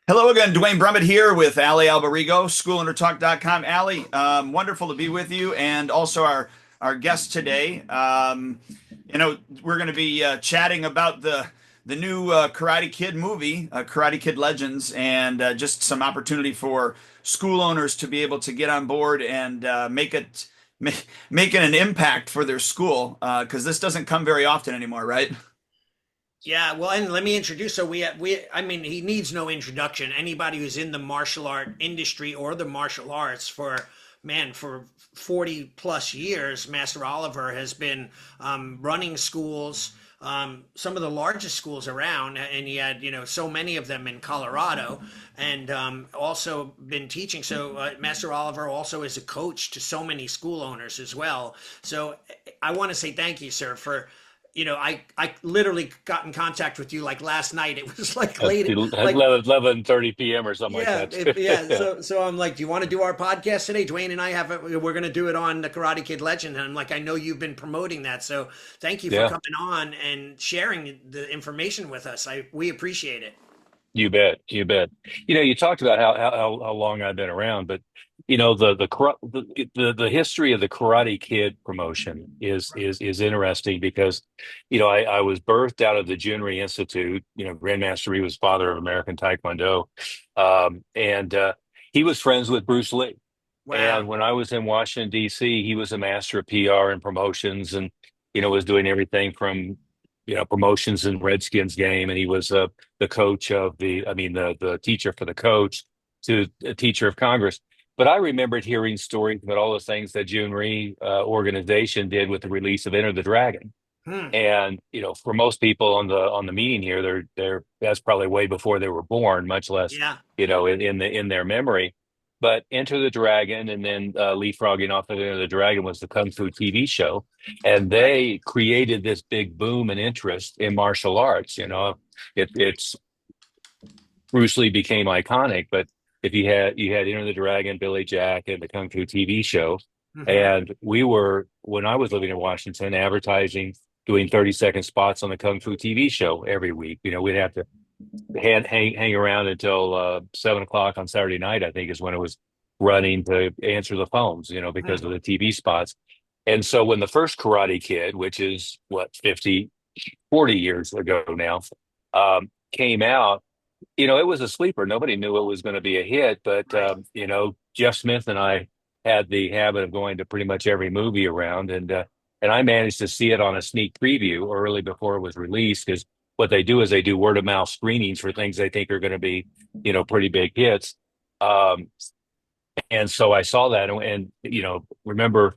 Hello again, Dwayne Brummett here with Ali Alberigo, schoolintertalk.com. Ali, wonderful to be with you, and also our guest today. We're going to be chatting about the new Karate Kid movie, Karate Kid Legends, and just some opportunity for school owners to be able to get on board and make it an impact for their school, because this doesn't come very often anymore, right? Yeah, well, and let me introduce. I mean, he needs no introduction. Anybody who's in the martial art industry or the martial arts for 40 plus years, Master Oliver has been running schools, some of the largest schools around, and he had, so many of them in Colorado, and also been teaching. So Master Oliver also is a coach to so many school owners as well. So I want to say thank you, sir, for I literally got in contact with you like last night. It was like At late, like 11:30 p.m. or something like yeah, that. yeah. Yeah. So I'm like, do you want to do our podcast today? Dwayne and I we're going to do it on the Karate Kid Legend. And I'm like, I know you've been promoting that, so thank you for Yeah, coming on and sharing the information with us. We appreciate it. you bet. You bet. You talked about how long I've been around, but the history of the Karate Kid promotion is interesting because I was birthed out of the Junri Institute. Grandmaster Lee was father of American Taekwondo, and he was friends with Bruce Lee. Wow. And when I was in Washington, D.C., he was a master of PR and promotions and, was doing everything from, promotions in Redskins game. And he was the coach of the teacher for the coach to a teacher of Congress. But I remembered hearing stories about all the things that June Rhee organization did with the release of Enter the Dragon. Hmm. And, for most people on the meeting here, that's probably way before they were born, much less, Yeah. in their memory. But Enter the Dragon, and then leapfrogging off of Enter the Dragon was the Kung Fu TV show, and Right. they created this big boom and interest in martial arts. It's Bruce Lee became iconic, but if you had Enter the Dragon, Billy Jack, and the Kung Fu TV show, Hmm. and we were when I was living in Washington, advertising, doing 30-second spots on the Kung Fu TV show every week. We'd have to hang around until 7 o'clock on Saturday night, I think is when it was running to answer the phones, because Hmm. of the TV spots. And so when the first Karate Kid, which is what, 40 years ago now, came out, it was a sleeper. Nobody knew it was going to be a hit, but Right. Jeff Smith and I had the habit of going to pretty much every movie around, and I managed to see it on a sneak preview early before it was released because what they do is they do word of mouth screenings for things they think are going to be, pretty big hits. Um, and so I saw that, and remember.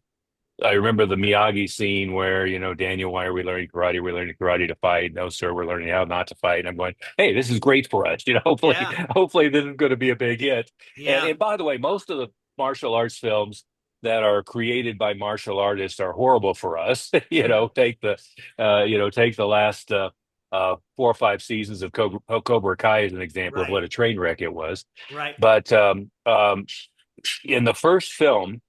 I remember the Miyagi scene where, Daniel, why are we learning karate? We're learning karate to fight. No, sir, we're learning how not to fight. And I'm going, hey, this is great for us. Hopefully, Yeah. hopefully this is going to be a big hit. And Yeah. and by the way, most of the martial arts films that are created by martial artists are horrible for us. Hmm. Take the last 4 or 5 seasons of Cobra Kai as an example of Right. what a train wreck it was. Right. But in the first film,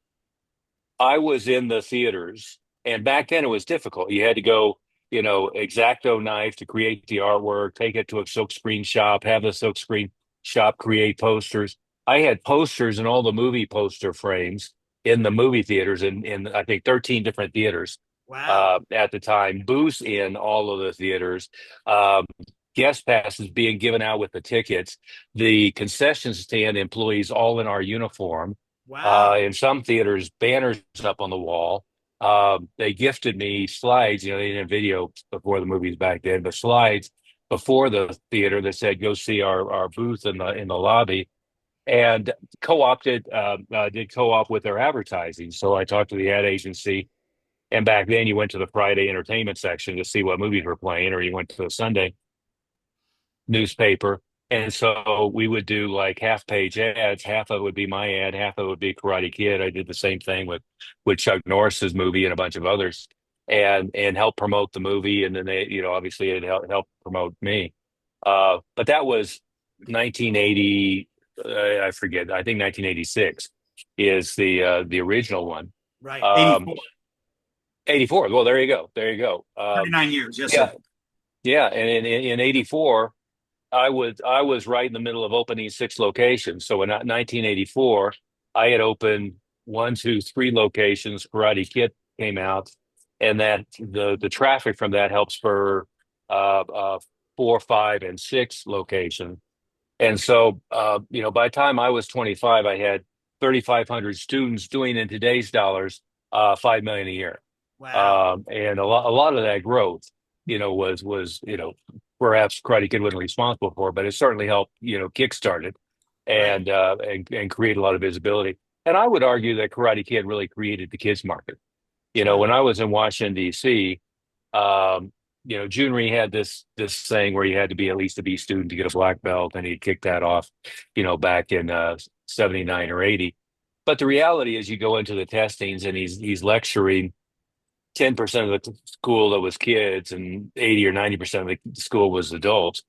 I was in the theaters, and back then it was difficult. You had to go, Exacto knife to create the artwork, take it to a silk screen shop, have the silk screen shop create posters. I had posters in all the movie poster frames in the movie theaters in I think 13 different theaters Wow. at the time, booths in all of the theaters, um, guest passes being given out with the tickets, the concession stand employees all in our uniform, Wow. in some theaters, banners up on the wall. They gifted me slides. They didn't have video before the movies back then, but slides before the theater that said, "Go see our booth in the lobby." And did co-op with their advertising. So I talked to the ad agency, and back then you went to the Friday entertainment section to see what movies were playing, or you went to the Sunday newspaper. And so we would do like half page ads. Half of it would be my ad, half of it would be Karate Kid. I did the same thing with Chuck Norris's movie and a bunch of others, and help promote the movie. And then they, obviously it helped promote me. But that was 1980. I forget. I think 1986 is the original one. Right. Um, 84, 84. Well, there you go. 39 years. Yes, sir. Yeah, yeah. And in 84. I was right in the middle of opening six locations. So in 1984, I had opened one, two, three locations. Karate Kid came out, and that the traffic from that helped spur four, five, and six locations. And so, by the time I was 25, I had 3,500 students doing in today's dollars, 5 million a year. Wow. And a lot of that growth, was perhaps Karate Kid wasn't responsible for, but it certainly helped, kickstart it Right. and create a lot of visibility. And I would argue that Karate Kid really created the kids market. When Hmm. I was in Washington D.C., um, Junri had this thing where you had to be at least a B student to get a black belt, and he kicked that off, back in 79 or 80. But the reality is, you go into the testings, and he's lecturing 10% of the school that was kids, and 80 or 90% of the school was adults.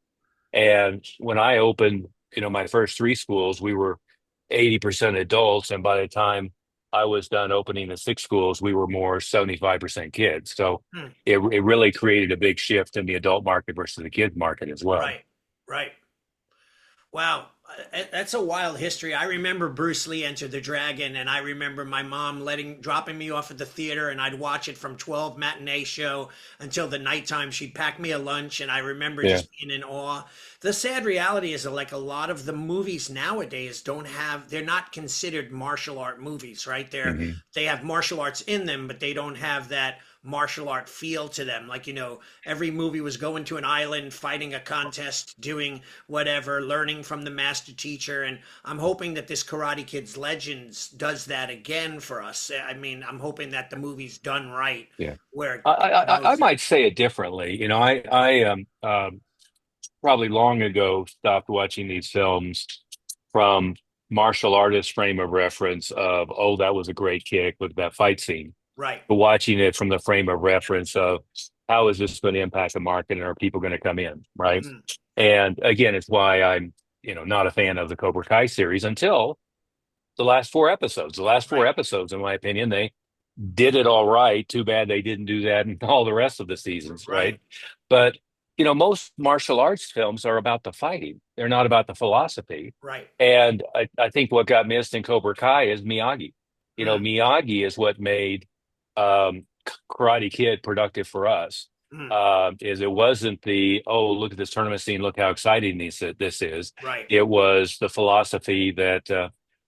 And when I opened, my first three schools, we were 80% adults. And by the time I was done opening the six schools, we were more 75% kids. So Hmm. it really created a big shift in the adult market versus the kid market as well. Right. Right. Wow, that's a wild history. I remember Bruce Lee Enter the Dragon, and I remember my mom dropping me off at the theater, and I'd watch it from 12 matinee show until the nighttime. She'd pack me a lunch, and I remember Yeah. just being in awe. The sad reality is that, like, a lot of the movies nowadays they're not considered martial art movies, right? Hmm. They have martial arts in them, but they don't have that martial art feel to them. Like, every movie was going to an island, fighting a contest, doing whatever, learning from the master teacher. And I'm hoping that this Karate Kids Legends does that again for us. I mean, I'm hoping that the movie's done right, Yeah. where I, it I knows. might say it differently. I probably long ago stopped watching these films from martial artist frame of reference of, oh, that was a great kick with that fight scene, Right. but watching it from the frame of reference of, how is this going to impact the market, and are people going to come in, right? Mm, And again, it's why I'm, not a fan of the Cobra Kai series until the last four episodes. The last four right. episodes, in my opinion, they did it all right. Too bad they didn't do that in all the rest of the seasons, Right. right? But most martial arts films are about the fighting. They're not about the philosophy. Right. And I think what got missed in Cobra Kai is Miyagi. Mm, Miyagi is what made Karate Kid productive for us. mm, Is it wasn't the, oh, look at this tournament scene, look how exciting this is. right. It was the philosophy that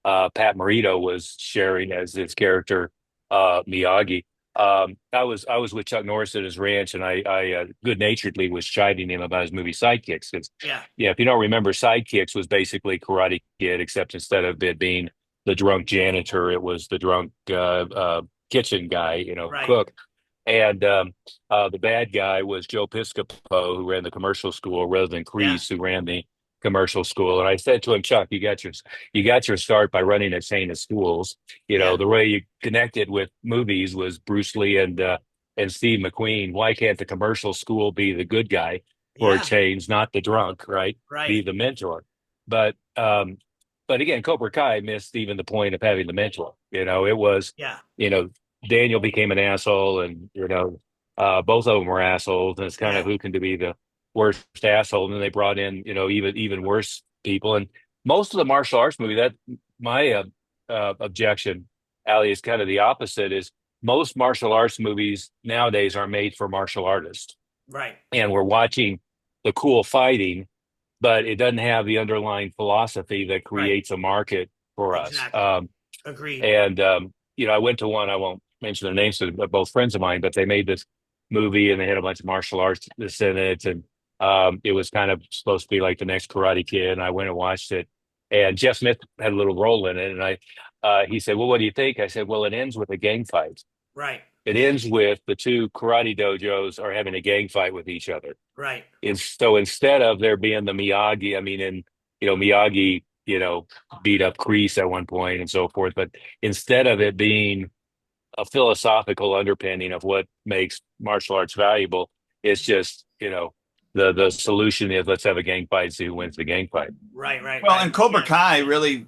Pat Morita was sharing as his character, Miyagi. I was with Chuck Norris at his ranch, and I good naturedly was chiding him about his movie Sidekicks, because, Yeah. yeah, if you don't remember, Sidekicks was basically Karate Kid, except instead of it being the drunk janitor, it was the drunk kitchen guy, Right. cook. And the bad guy was Joe Piscopo, who ran the commercial school, rather than Yeah. Kreese, who ran the commercial school. And I said to him, Chuck, you got your start by running a chain of schools. Yeah. The way you connected with movies was Bruce Lee and Steve McQueen. Why can't the commercial school be the good guy for a Yeah. change, not the drunk, right? Right. Be the mentor. But again, Cobra Kai missed even the point of having the mentor. It was, Yeah. you know, Daniel became an asshole, and both of them were assholes, and it's kind Yeah. of who can be the worst asshole. And then they brought in, even worse people. And most of the martial arts movie, that my objection, Ali, is kind of the opposite. Is most martial arts movies nowadays are made for martial artists, Right. and we're watching the cool fighting, but it doesn't have the underlying philosophy that Right. creates a market for us. Exactly. Agreed. And I went to one. I won't mention their names, but both friends of mine. But they made this movie, and they had a bunch of martial arts in it, and it was kind of supposed to be like the next Karate Kid. And I went and watched it, and Jeff Smith had a little role in it. And he said, "Well, what do you think?" I said, "Well, it ends with a gang fight. Right. It ends with the two karate dojos are having a gang fight with each other. Right. And so instead of there being the Miyagi, I mean, and Miyagi, beat up Kreese at one point and so forth, but instead of it being a philosophical underpinning of what makes martial arts valuable, it's just, the solution is, let's have a gang fight, see who wins the gang fight. Right. Right. Well, Right. and Cobra Yeah. Kai really,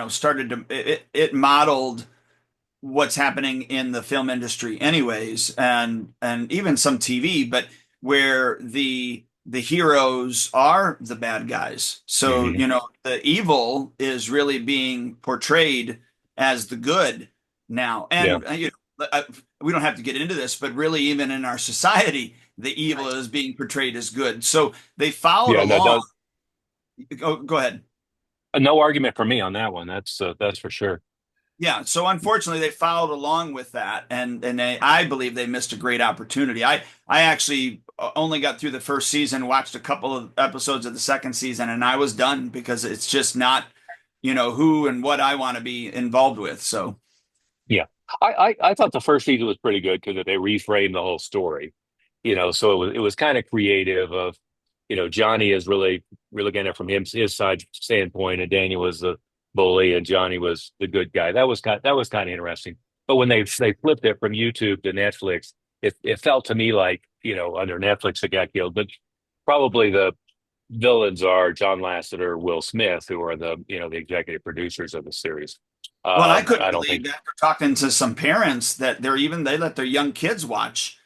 started to it modeled what's happening in the film industry, anyways, and even some TV, but where the heroes are the bad guys. So, Hmm. you know, the evil is really being portrayed as the good now. Yeah. And, we don't have to get into this, but really, even in our society, the evil Right. is being portrayed as good. So they followed Yeah. No, along. no, Go ahead. no argument for me on that one. That's for sure. Yeah, so unfortunately they followed along with that, and I believe they missed a great opportunity. I actually only got through the first season, watched a couple of episodes of the second season, and I was done because it's just not, who and what I want to be involved with. So Yeah. I thought the first season was pretty good because they reframed the whole story. So it was kind of creative of, Johnny is really looking at it from his side standpoint, and Daniel was the bully and Johnny was the good guy. That was kind of interesting. But when they flipped it from YouTube to Netflix, it felt to me like, under Netflix it got killed. But probably the villains are John Lasseter, Will Smith, who are the executive producers of the series. well, I I couldn't don't believe think. that. We're talking to some parents that they let their young kids watch.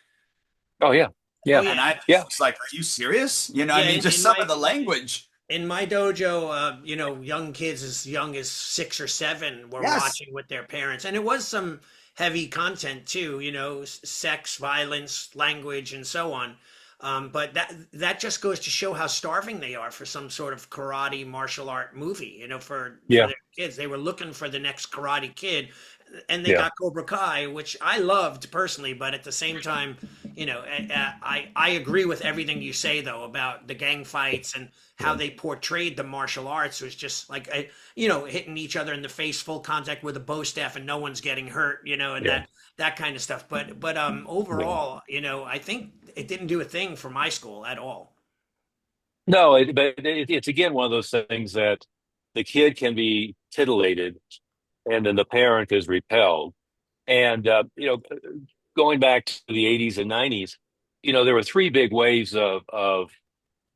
Oh yeah, Oh yeah, And yeah. I yeah, just was like, are you serious? I Yeah. mean, In, just in some my of the language. in my dojo, young kids as young as 6 or 7 were Yes. watching with their parents, and it was some heavy content too. Sex, violence, language, and so on. But that just goes to show how starving they are for some sort of karate martial art movie. For yeah, their kids, they were looking for the next Karate Kid, and they yeah, got Cobra Kai, which I loved personally. But at the same time, I agree with everything you say though about the gang fights and how yeah, they portrayed the martial arts was just like hitting each other in the face, full contact with a bow staff, and no one's getting hurt, and yeah, that kind of stuff. But yeah. overall, I think it didn't do a thing for my school at all. No, it's again one of those things that the kid can be titillated, and then the parent is repelled. And going back to the '80s and '90s, there were three big waves of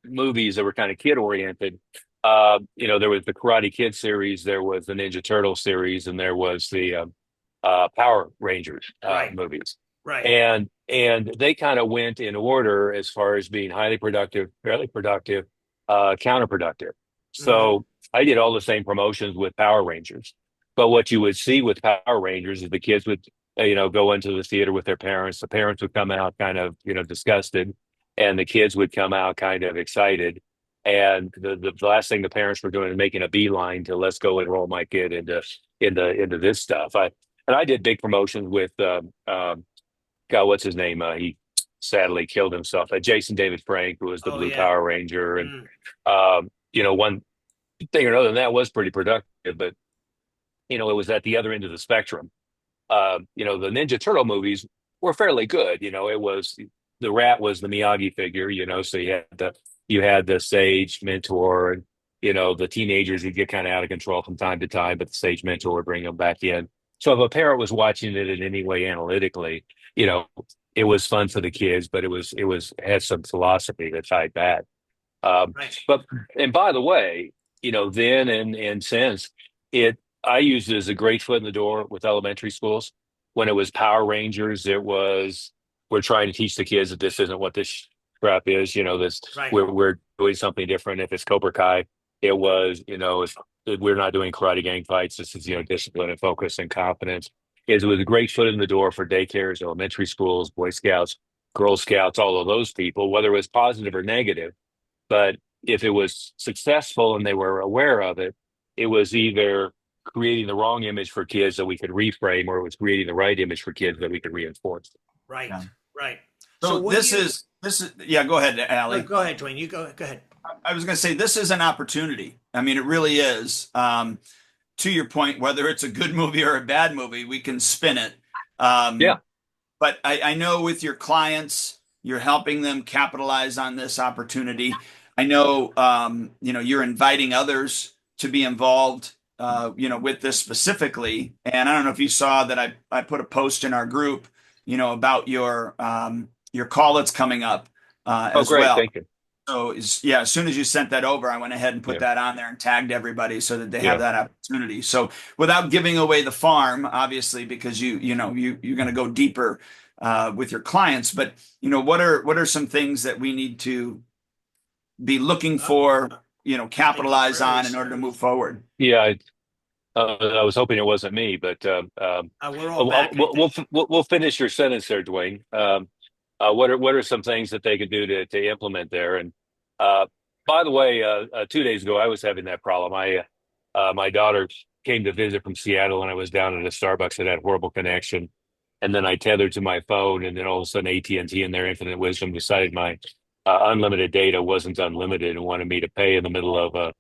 movies that were kind of kid oriented. There was the Karate Kid series, there was the Ninja Turtle series, and there was the Power Rangers Right, movies. right. And they kind of went in order as far as being highly productive, fairly productive, counterproductive. Hmm. So I did all the same promotions with Power Rangers. But what you would see with Power Rangers is the kids would, go into the theater with their parents. The parents would come out kind of, disgusted, and the kids would come out kind of excited. And the last thing the parents were doing is making a beeline to let's go enroll my kid into this stuff. I did big promotions with God, what's his name? He sadly killed himself. Jason David Frank, who was the Oh Blue yeah. Power Ranger, and Mm. one thing or another than that was pretty productive. But it was at the other end of the spectrum. The Ninja Turtle movies were fairly good. It was the rat was the Miyagi figure. So you had the sage mentor, and the teenagers who get kind of out of control from time to time, but the sage mentor would bring them back in. So if a parent was watching it in any way analytically, you know, it was fun for the kids, but it had some philosophy that tied back. Um, Right. but and by the way, then and since it, I used it as a great foot in the door with elementary schools. When it was Power Rangers, it was we're trying to teach the kids that this isn't what this crap is. This Right. we're doing something different. If it's Cobra Kai, it was we're not doing karate gang fights. This is discipline and focus and confidence. It was a great foot in the door for daycares, elementary schools, Boy Scouts, Girl Scouts, all of those people, whether it was positive or negative. But if it was successful and they were aware of it, it was either creating the wrong image for kids that we could reframe, or it was creating the right image for kids that we could reinforce. Right. Yeah. Right. So So what do you? this is yeah. Go ahead, No, Allie. go ahead, Dwayne. You go ahead. I was going to say this is an opportunity. I mean, it really is. To your point, whether it's a good movie or a bad movie, we can spin it. Yeah. But I know with your clients, you're helping them capitalize on this opportunity. I know, you're inviting others to be involved, with this specifically. And I don't know if you saw that I put a post in our group, about your call that's coming up, Oh, as great. well. Thank you. So yeah, as soon as you sent that over, I went ahead and put Yeah. that on there and tagged everybody so that they have Yeah. that opportunity. So without giving away the farm, obviously, because you're going to go deeper with your clients, but what are some things that we need to be looking Oh, for, something to capitalize on in further. order to move forward? Yeah, I was hoping it wasn't me, but We're all back, I we'll think. we'll finish your sentence there, Dwayne. What are some things that they could do to implement there? And uh, by the way, 2 days ago, I was having that problem. My daughter came to visit from Seattle, and I was down at a Starbucks that had horrible connection. And then I tethered to my phone, and then all of a sudden, AT&T, in their infinite wisdom, decided my unlimited data wasn't unlimited and wanted me to pay in the middle of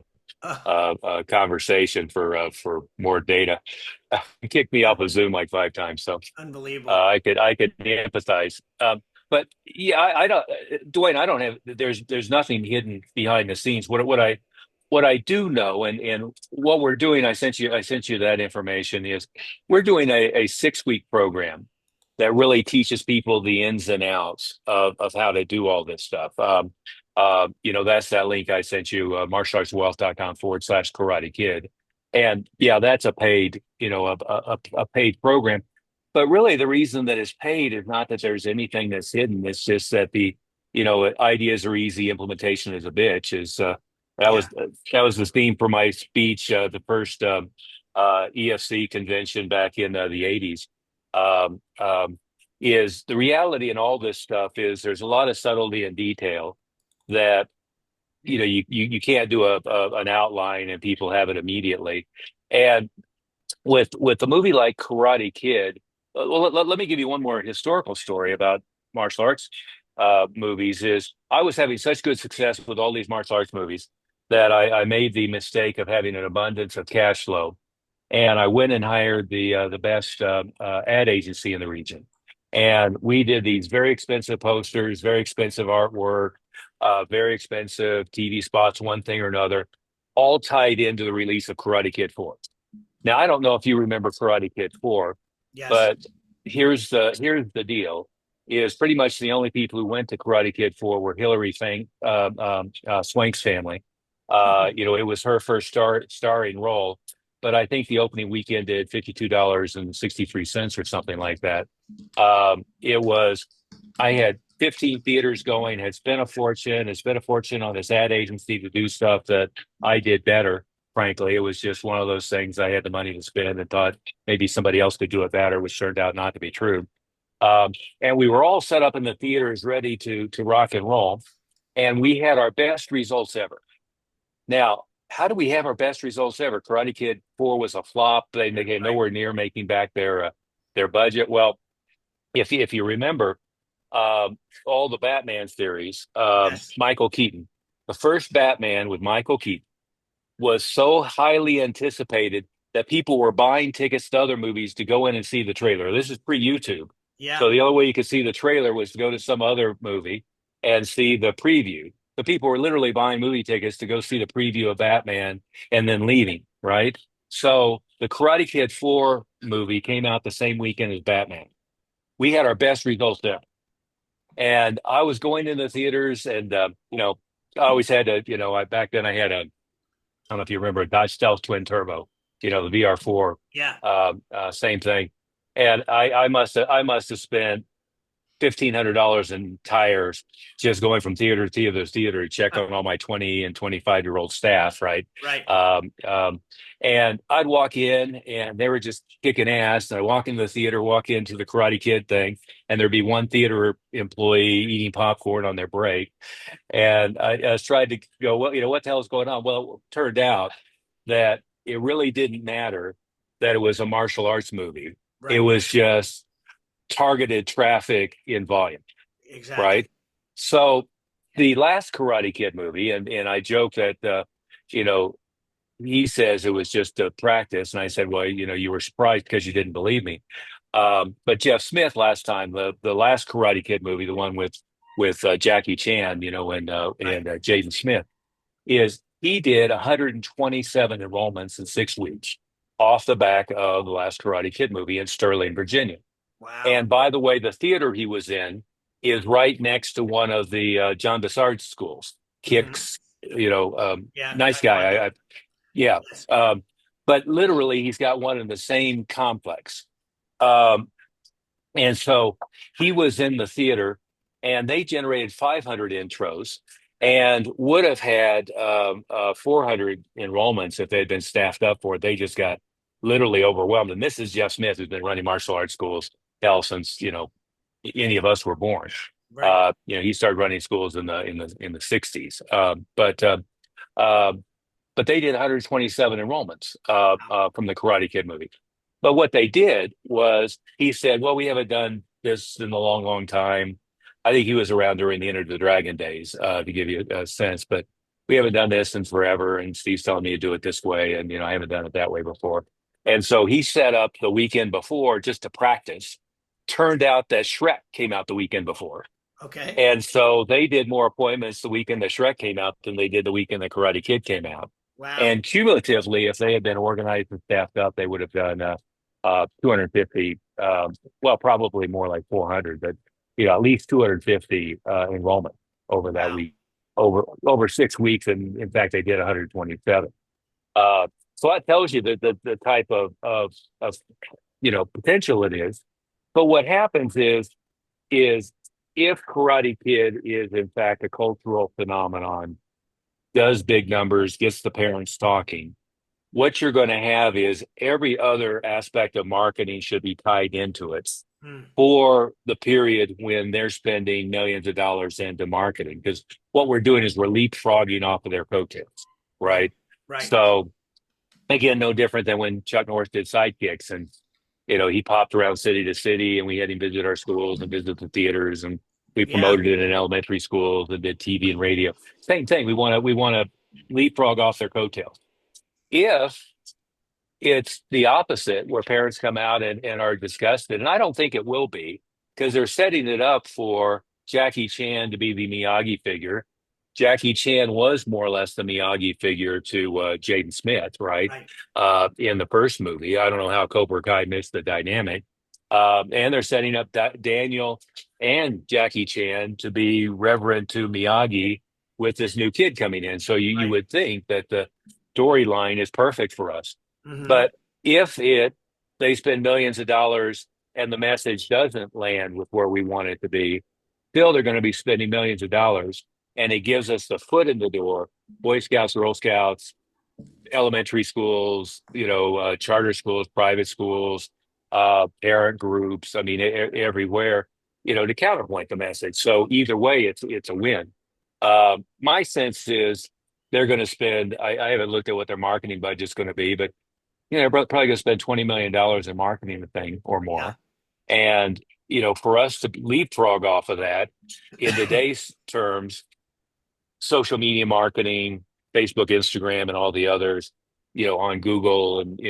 Uh, a conversation for more data. It kicked me off of Zoom like 5 times, so Unbelievable. I could empathize. But yeah, I don't, Dwayne. I don't have. There's nothing hidden behind the scenes. What I do know, and what we're doing, I sent you that information. Is we're doing a 6 week program that really teaches people the ins and outs of how to do all this stuff. That's that link I sent you, martialartswealth.com/Karate Kid. And yeah, that's a paid, a paid program. But really, the reason that it's paid is not that there's anything that's hidden. It's just that ideas are easy, implementation is a bitch. That Yeah. was that was the theme for my speech, the first EFC convention back in the '80s. Um, um, is the reality in all this stuff is there's a lot of subtlety and detail that you can't do an outline and people have it immediately. And with a movie like Karate Kid, well, let me give you one more historical story about martial arts movies. Is I was having such good success with all these martial arts movies that I made the mistake of having an abundance of cash flow, and I went and hired the best ad agency in the region, and we did these very expensive posters, very expensive artwork, very expensive TV spots, one thing or another, all tied into the release of Karate Kid 4. Now, I don't know if you remember Karate Kid 4, Yes. but here's the deal: is pretty much the only people who went to Karate Kid 4 were Hillary Swank's family. It was her first starring role, but I think the opening weekend did $52.63 or something like that. It was I had 15 theaters going, had spent a fortune on this ad agency to do stuff that I did better. Frankly, it was just one of those things. I had the money to spend and thought maybe somebody else could do it better, which turned out not to be true. Um, and we were all set up in the theaters ready to rock and roll, and we had our best results ever. Now, how do we have our best results ever? Karate Kid 4 was a flop. They came Right. nowhere near making back their budget. Well, if you remember, all the Batman theories, Yes. Michael Keaton, the first Batman with Michael Keaton was so highly anticipated that people were buying tickets to other movies to go in and see the trailer. This is pre-YouTube. Yeah. So the only way you could see the trailer was to go to some other movie and see the preview. The people were literally buying movie tickets to go see the preview of Batman and then leaving, right? So the Karate Kid 4 movie came out the same weekend as Batman. We had our best results there. And I was going in the theaters and, I always had back then I had I don't know if you remember a Dodge Stealth Twin Turbo, the VR4, Yeah. same thing. And I must have spent $1,500 in tires just going from theater to theater to check on all my 20 and 25-year-old staff, right? Right. And I'd walk in and they were just kicking ass. And I walk into the theater, walk into the Karate Kid thing, and there'd be one theater employee eating popcorn on their break. And I was trying to go, well, what the hell is going on? Well, it turned out that it really didn't matter that it was a martial arts movie. It Right. was just targeted traffic in volume, Exactly. right? So the last Karate Kid movie, and I joke that, you know, he says it was just a practice. And I said, well, you were surprised because you didn't believe me. But Jeff Smith last time, the last Karate Kid movie, the one with Jackie Chan, Right. and Jaden Smith, is he did 127 enrollments in 6 weeks off the back of the last Karate Kid movie in Sterling, Virginia. Wow. And by the way, the theater he was in is right next to one of the John Bessard schools. Hmm. Kicks, Yeah. nice guy. Taekwondo. Yeah. Yes. But literally, he's got one in the same complex. Um, and so he was in the theater, and they generated 500 intros. and would have had 400 enrollments if they had been staffed up for it. They just got literally overwhelmed. And this is Jeff Smith, who's been running martial arts schools hell since any of us were born. Right. He started running schools in the 60s. Uh, but they did 127 enrollments from the Karate Kid movie. But what they did was he said, "Well, we haven't done this in a long, long time." I think he was around during the Enter the Dragon days, to give you a sense. But we haven't done this in forever, and Steve's telling me to do it this way, and I haven't done it that way before. And so he set up the weekend before just to practice. Turned out that Shrek came out the weekend before. Okay. And so they did more appointments the weekend that Shrek came out than they did the weekend that Karate Kid came out. Wow. And cumulatively, if they had been organized and staffed up, they would have done 250, well, probably more like 400, but at least 250 enrollment over that Wow. week, over 6 weeks. And in fact, they did 127. So that tells you that the type of potential it is. But what happens is if Karate Kid is in fact a cultural phenomenon, does big numbers, gets the parents talking, what you're going to have is every other aspect of marketing should be tied into it Hmm. for the period when they're spending millions of dollars into marketing. Because what we're doing is we're leapfrogging off of their coattails, Right. right? Right. So again, no different than when Chuck Norris did Sidekicks, and he popped around city to city, and we had him visit our schools and visit the theaters, and we Yeah. promoted it in elementary schools and did TV and radio. Same thing. We want to leapfrog off their coattails. If it's the opposite, where parents come out and are disgusted, and I don't think it will be, because they're setting it up for Jackie Chan to be the Miyagi figure. Jackie Chan was more or less the Miyagi figure to Jaden Smith, right? Right. In the first movie. I don't know how Cobra Kai missed the dynamic. And they're setting up Daniel and Jackie Chan to be reverent to Miyagi with this new kid coming in. So you Right. would think that the storyline is perfect for us. Hmm. But if they spend millions of dollars and the message doesn't land with where we want it to be, still they're going to be spending millions of dollars, and it gives us the foot in the door. Boy Scouts, Girl Scouts, elementary schools, charter schools, private schools, parent groups. I mean, everywhere, to counterpoint the message. So either way, it's a win. My sense is they're going to spend. I haven't looked at what their marketing budget's going to be, but they're probably going to spend $20 million in marketing the thing or Yeah. more. And for us to leapfrog off of that in today's terms, social media marketing, Facebook, Instagram, and all the others, on Google and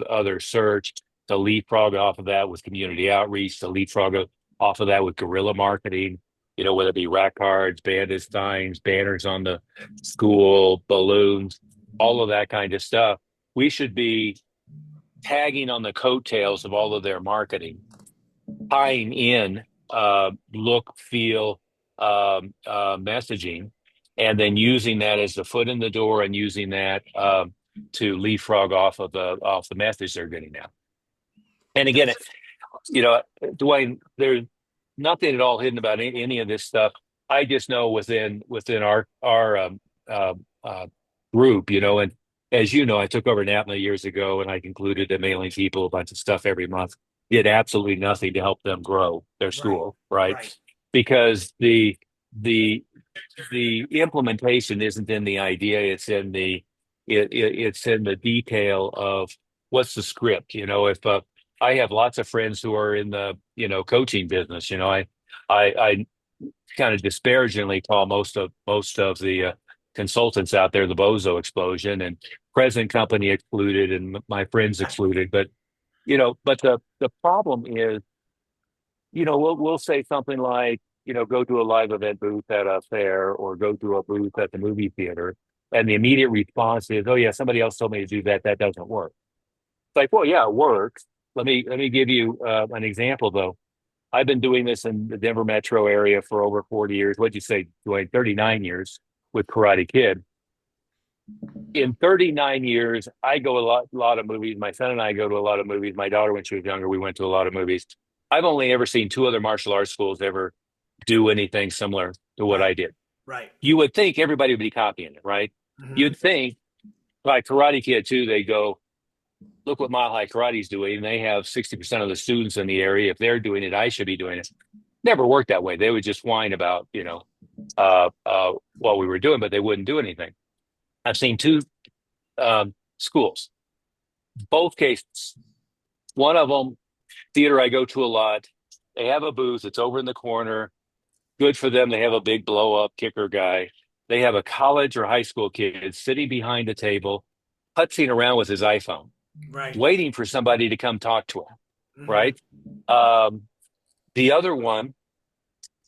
other search, to leapfrog off of that with community outreach, to leapfrog off of that with guerrilla marketing, whether it be rack cards, bandit signs, banners on the school, balloons, all of that kind of stuff. We should be tagging on the coattails of all of their marketing, tying in look, feel, messaging, and then using that as the foot in the door, and using that to leapfrog off the message they're getting now. And again, Dwayne, there's nothing at all hidden about any of this stuff. I just know within our group, and as you know, I took over NAPMA years ago, and I concluded that mailing people a bunch of stuff every month did absolutely nothing to help them grow their Right. school, right? Right. Because the implementation isn't in the idea; it's in it's in the detail of what's the script. If I have lots of friends who are in the coaching business, I kind of disparagingly call most of the consultants out there the bozo explosion, and present company excluded, and my friends excluded. But the problem is, we'll say something like, go to a live event booth at a fair, or go to a booth at the movie theater, and the immediate response is, "Oh yeah, somebody else told me to do that. That doesn't work." It's like, well, yeah, it works. Let me give you an example though. I've been doing this in the Denver metro area for over 40 years. What'd you say, Dwayne? 39 years with Karate Kid. In 39 years, I go a lot of movies. My son and I go to a lot of movies. My daughter, when she was younger, we went to a lot of movies. I've only ever seen two other martial arts schools ever do anything similar to what Right. I did. Right. You would think everybody would be copying it, right? Hmm. You'd think, like Karate Kid too, they go, look what Mile High Karate's doing. They have 60% of the students in the area. If they're doing it, I should be doing it. Never worked that way. They would just whine about, what we were doing, but they wouldn't do anything. I've seen two schools, both cases. One of them, theater I go to a lot. They have a booth. It's over in the corner. Good for them. They have a big blow up kicker guy. They have a college or high school kid sitting behind a table, putzing around with his iPhone, Right. waiting for somebody to come talk to him, Hmm. right? Um, the other one,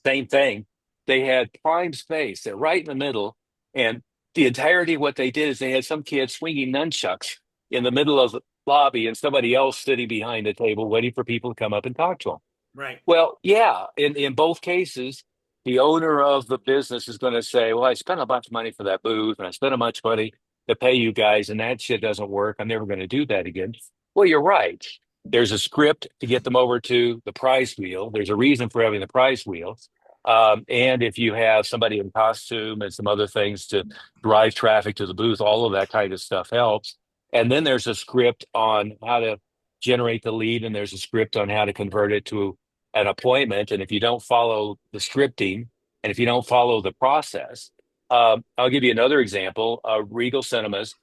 same thing. They had prime space. They're right in the middle. And the entirety of what they did is they had some kid swinging nunchucks in the middle of the lobby and somebody else sitting behind the table waiting for people to come up and talk to them. Right. Well, yeah, in both cases, the owner of the business is going to say, well, I spent a bunch of money for that booth and I spent a bunch of money to pay you guys, and that shit doesn't work. I'm never going to do that again. Well, you're right. There's a script to get them over to the prize wheel. There's a reason for having the prize wheel. And if you have somebody in costume and some other things to drive traffic to the booth, all of that kind of stuff helps. And then there's a script on how to generate the lead, and there's a script on how to convert it to an appointment. And if you don't follow the scripting and if you don't follow the process, I'll give you another example. Regal Cinemas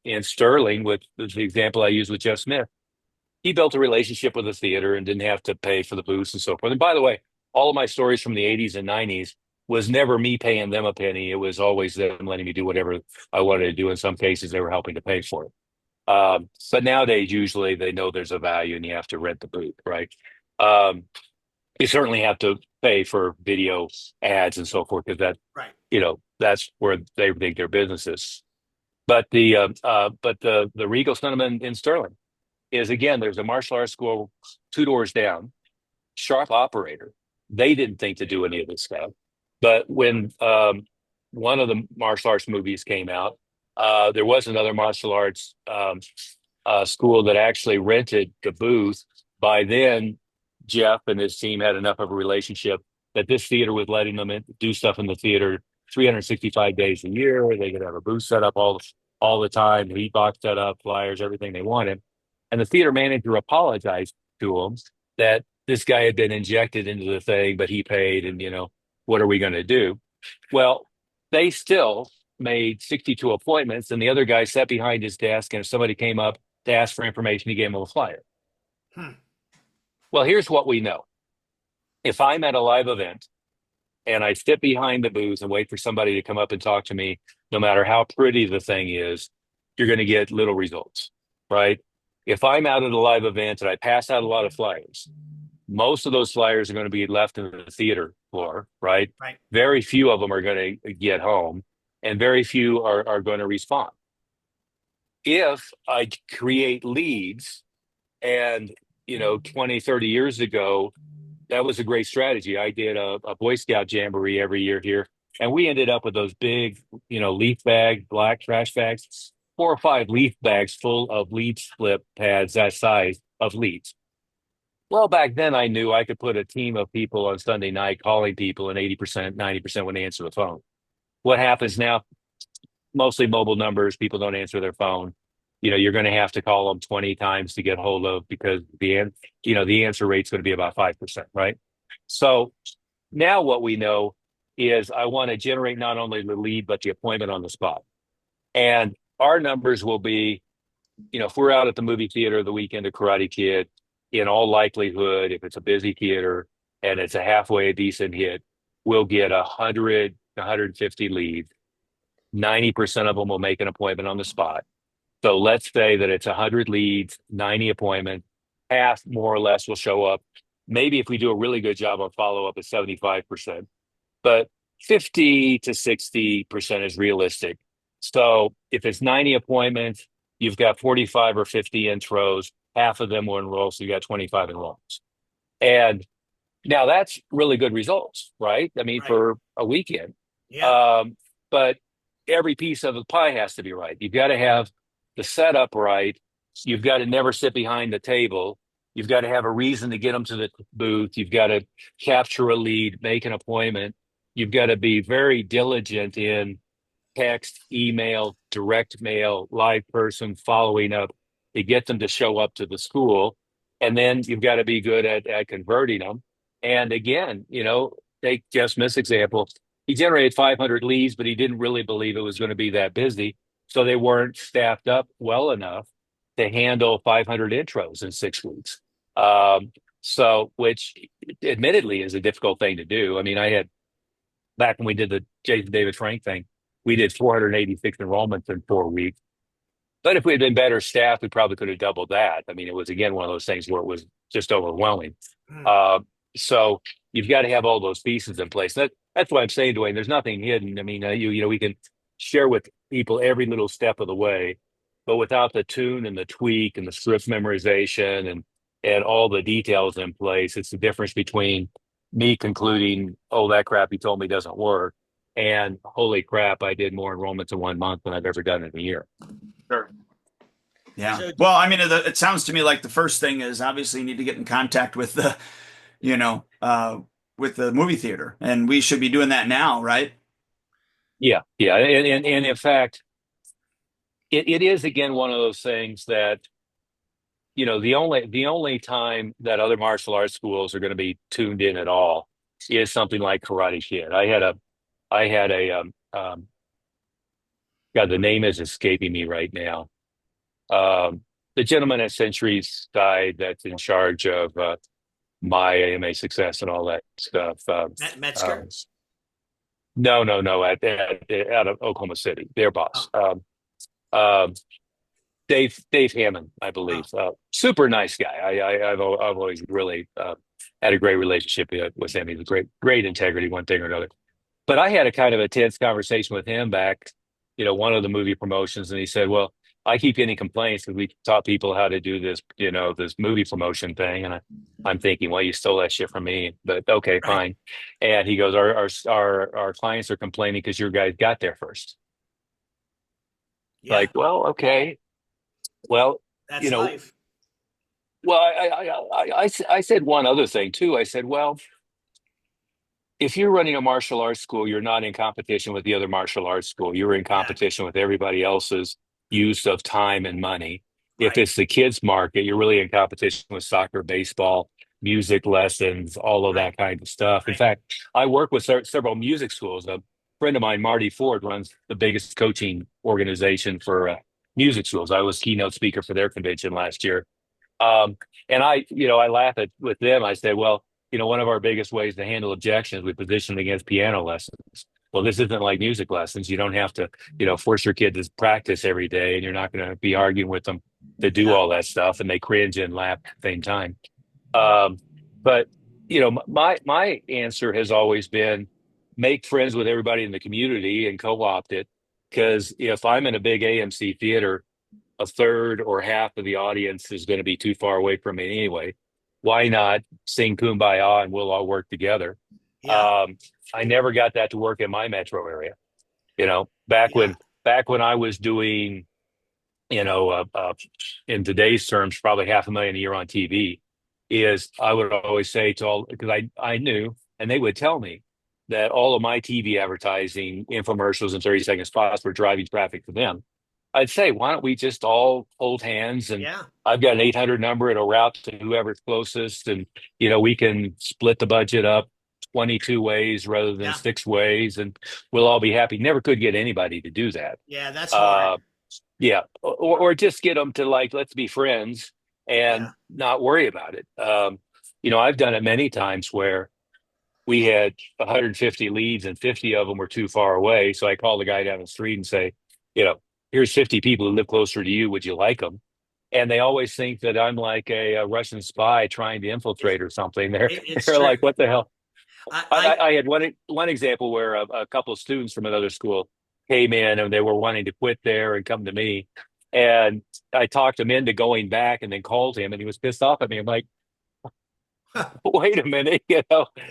in Sterling, with the example I used with Jeff Smith, he built a relationship with the theater and didn't have to pay for the booths and so forth. And by the way, all of my stories from the 80s and 90s was never me paying them a penny. It was always them letting me do whatever I wanted to do. In some cases, they were helping to pay for it. But nowadays, usually they know there's a value and you have to rent the booth, right? Um, you certainly have to pay for video ads and so forth because Right. that's where they think their business is. But the Regal Cinema in Sterling is, again, there's a martial arts school two doors down, sharp operator. They didn't think to do any of this stuff, but when one of the martial arts movies came out, there was another martial arts school that actually rented the booth. By then, Jeff and his team had enough of a relationship that this theater was letting them do stuff in the theater 365 days a year. They could have a booth set up all the time, heat box set up, flyers, everything they wanted. And the theater manager apologized to him that this guy had been injected into the thing, but he paid, and what are we going to do? Well, they still made 62 appointments, and the other guy sat behind his desk, and if somebody came up to ask for information, he gave him a flyer. Hmm. Well, here's what we know. If I'm at a live event and I sit behind the booth and wait for somebody to come up and talk to me, no matter how pretty the thing is, you're going to get little results, right? If I'm out at a live event and I pass out a lot of flyers, most of those flyers are going to be left in the theater floor, right? Right. Very few of them are going to get home, and very few are going to respond. If I create leads, and 20, 30 years ago, that was a great strategy. I did a Boy Scout jamboree every year here, and we ended up with those big, leaf bag, black trash bags, 4 or 5 leaf bags full of lead slip pads that size of leads. Well, back then I knew I could put a team of people on Sunday night calling people, and 80%, 90% would answer the phone. What happens now? Mostly mobile numbers. People don't answer their phone. You're going to have to call them 20 times to get hold of, because the answer rate's going to be about 5%, right? So now what we know is I want to generate not only the lead, but the appointment on the spot. And our numbers will be, if we're out at the movie theater the weekend of Karate Kid, in all likelihood, if it's a busy theater and it's a halfway decent hit, we'll get 100, 150 leads. 90% of them will make an appointment on the spot. So let's say that it's 100 leads, 90 appointments, half more or less will show up. Maybe if we do a really good job on follow up, it's 75%, but 50 to 60% is realistic. So if it's 90 appointments, you've got 45 or 50 intros, half of them will enroll, so you got 25 enrollments. And now that's really good results, right? I mean, Right. for a weekend. Yeah. But every piece of the pie has to be right. You've got to have the setup right. You've got to never sit behind the table. You've got to have a reason to get them to the booth. You've got to capture a lead, make an appointment. you've got to be very diligent in text, email, direct mail, live person following up to get them to show up to the school. And then you've got to be good at converting them. And again, take Jeff Smith's example. He generated 500 leads, but he didn't really believe it was going to be that busy. So they weren't staffed up well enough to handle 500 intros in 6 weeks. Which admittedly is a difficult thing to do. I mean, I had back when we did the Jason David Frank thing, we did 486 enrollments in 4 weeks. But if we had been better staffed, we probably could have doubled that. I mean, it was again one of those things where it was just overwhelming. Hmm. So you've got to have all those pieces in place. That's what I'm saying, Dwayne. There's nothing hidden. I mean, we can share with people every little step of the way, but without the tune and the tweak and the script memorization and all the details in place, it's the difference between me concluding, oh, that crap he told me doesn't work, and holy crap, I did more enrollments in 1 month than I've ever done in a year. Sure. Yeah. So, Well, I mean, it sounds to me like the first thing is obviously you need to get in contact with the, you know, with the movie theater, and we should be doing that now, right? Yeah, yeah, and in fact, it is again one of those things that the only time that other martial arts schools are going to be tuned in at all is something like Karate Kid. I had a God, the name is escaping me right now. The gentleman at Century's side that's in charge of my AMA success and all that stuff. Metzger. No, no, no, out of Oklahoma City, their Oh, boss. Um, Dave Hammond, I oh, believe. Super nice guy. I've always really had a great relationship with him. He's a great integrity, one thing or another. But I had a kind of a tense conversation with him back, one of the movie promotions, and he said, "Well, I keep getting complaints because we taught people how to do this, this movie promotion thing." And I'm thinking, well, you stole that shit from me, but okay, right. fine. And he goes, our clients are complaining because your guys got there first. Yeah, Like, well, okay. Well, you that's know, life. well, I said one other thing too. I said, well, if you're running a martial arts school, you're not in competition with the other martial arts school. You're in Yeah, competition with everybody else's use of time and money. If right, it's the kids market, you're really in competition with soccer, baseball, music lessons, all of right, that kind of stuff. In right. fact, I work with several music schools. A friend of mine, Marty Ford, runs the biggest coaching organization for music schools. I was keynote speaker for their convention last year. Um, and I laugh with them. I say, well, one of our biggest ways to handle objections, we position it against piano lessons. Well, this isn't like music lessons. You don't have to, force your kid to practice every day, and you're not going to be arguing with them to do Yeah, all that stuff, and they cringe and laugh at the same time. Um, but my answer has always been make friends with everybody in the community and co-opt it. Because if I'm in a big AMC theater, a third or half of the audience is going to be too far away from me anyway. Why not sing Kumbaya and we'll all work together? yeah, Um, I never got that to work in my metro area. Back yeah, when I was doing, you know, uh, uh, in today's terms, probably 500,000 a year on TV, is I would always say to all because I knew and they would tell me that all of my TV advertising, infomercials, and 30-second spots were driving traffic to them. I'd say, why don't we just all hold hands and yeah, I've got an 800 number. It'll route to whoever's closest. And, we can split the budget up 22 ways rather than yeah, 6 ways. And we'll all be happy. Never could get anybody to do that. yeah. That's hard. Uh, yeah. Or just get them to like, let's be friends and Yeah, not worry about it. I've done it many times where we had 150 leads and 50 of them were too far away. So I called the guy down the street and say, you know, here's 50 people who live closer to you. Would you like them? And they always think that I'm like a Russian spy trying to infiltrate or something. They're it's they're true. like, what the hell? I, I, I, I I had one example where a couple of students from another school came in and they were wanting to quit there and come to me. And I talked him into going back and then called him and he was pissed off at me. I'm like, wait a minute, they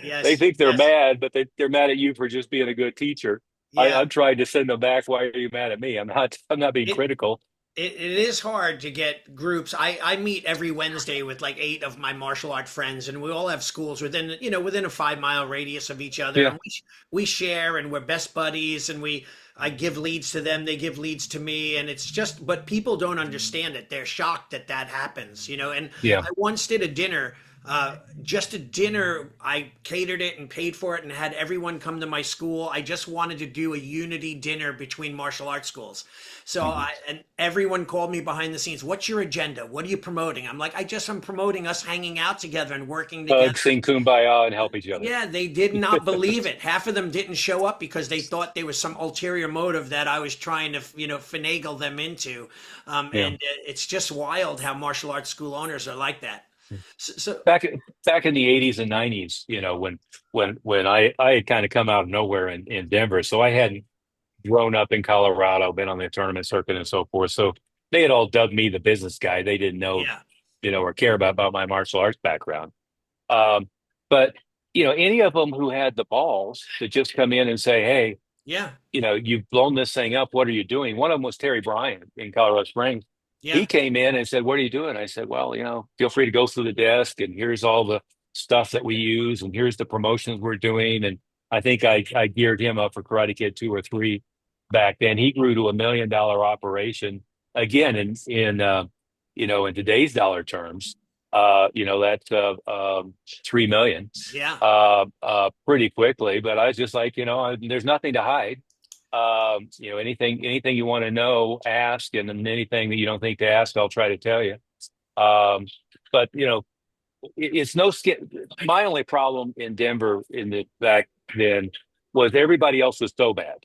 yes, think they're yes, mad, but they're mad at you for just being a good teacher. yeah. I'm trying to send them back. Why are you mad at me? I'm not being It, critical. it is hard to get groups. I meet every Wednesday with like 8 of my martial art friends, and we all have schools within, within a 5 mile radius of each other. Yeah. And we share, and we're best buddies, and I give leads to them, they give leads to me. And it's just, but people don't understand it. They're shocked that that happens, and Yeah. I once did a dinner. Just a dinner. I catered it and paid for it and had everyone come to my school. I just wanted to do a unity dinner between martial arts schools. So Mhm. and everyone called me behind the scenes. What's your agenda? What are you promoting? I'm like, I'm promoting us hanging out together and working together. Hug, sing kumbaya, and help each other. Yeah, they did not believe it. Half of them didn't show up because they thought there was some ulterior motive that I was trying to, finagle them into. Yeah. And it's just wild how martial arts school owners are like that. So Back in the 80s and 90s, when I had kind of come out of nowhere in Denver, so I hadn't grown up in Colorado, been on the tournament circuit and so forth. So they had all dubbed me the business guy. They didn't know, yeah, or care about my martial arts background. Um, but any of them who had the balls to just come in and say, "Hey, yeah, you've blown this thing up. What are you doing?" One of them was Terry Bryan in Colorado Springs. yeah. He came in and said, "What are you doing?" I said, "Well, feel free to go through the desk, and here's all the stuff that we use, and here's the promotions we're doing." And I think I geared him up for Karate Kid 2 or 3 back then. He grew to $1 million operation again in today's dollar terms. That's 3 million Yeah. pretty quickly. But I was just like, there's nothing to hide. Anything you want to know, ask, and then anything that you don't think to ask, I'll try to tell you. Um, but it's no skin. My only problem in Denver in the back then was everybody else was so bad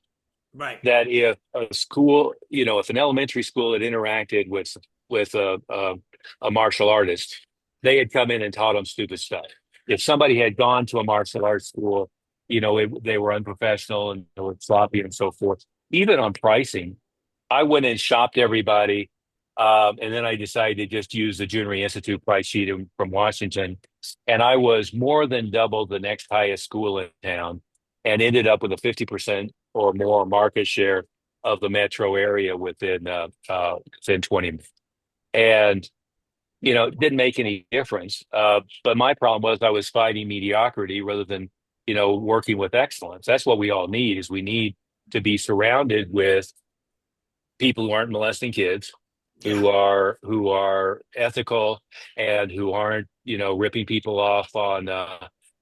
Right. that if a school, if an elementary school had interacted with a martial artist, they had come in and taught them stupid stuff. If somebody had gone to a martial arts school, they were unprofessional and they were sloppy and so forth. Even on pricing, I went and shopped everybody, and then I decided to just use the Junior Institute price sheet from Washington, and I was more than double the next highest school in town, and ended up with a 50% or more market share of the metro area within 20 minutes. And it didn't make any difference. But my problem was I was fighting mediocrity rather than working with excellence. That's what we all need. Is we need to be surrounded with people who aren't molesting kids, Yeah. who are ethical, and who aren't ripping people off on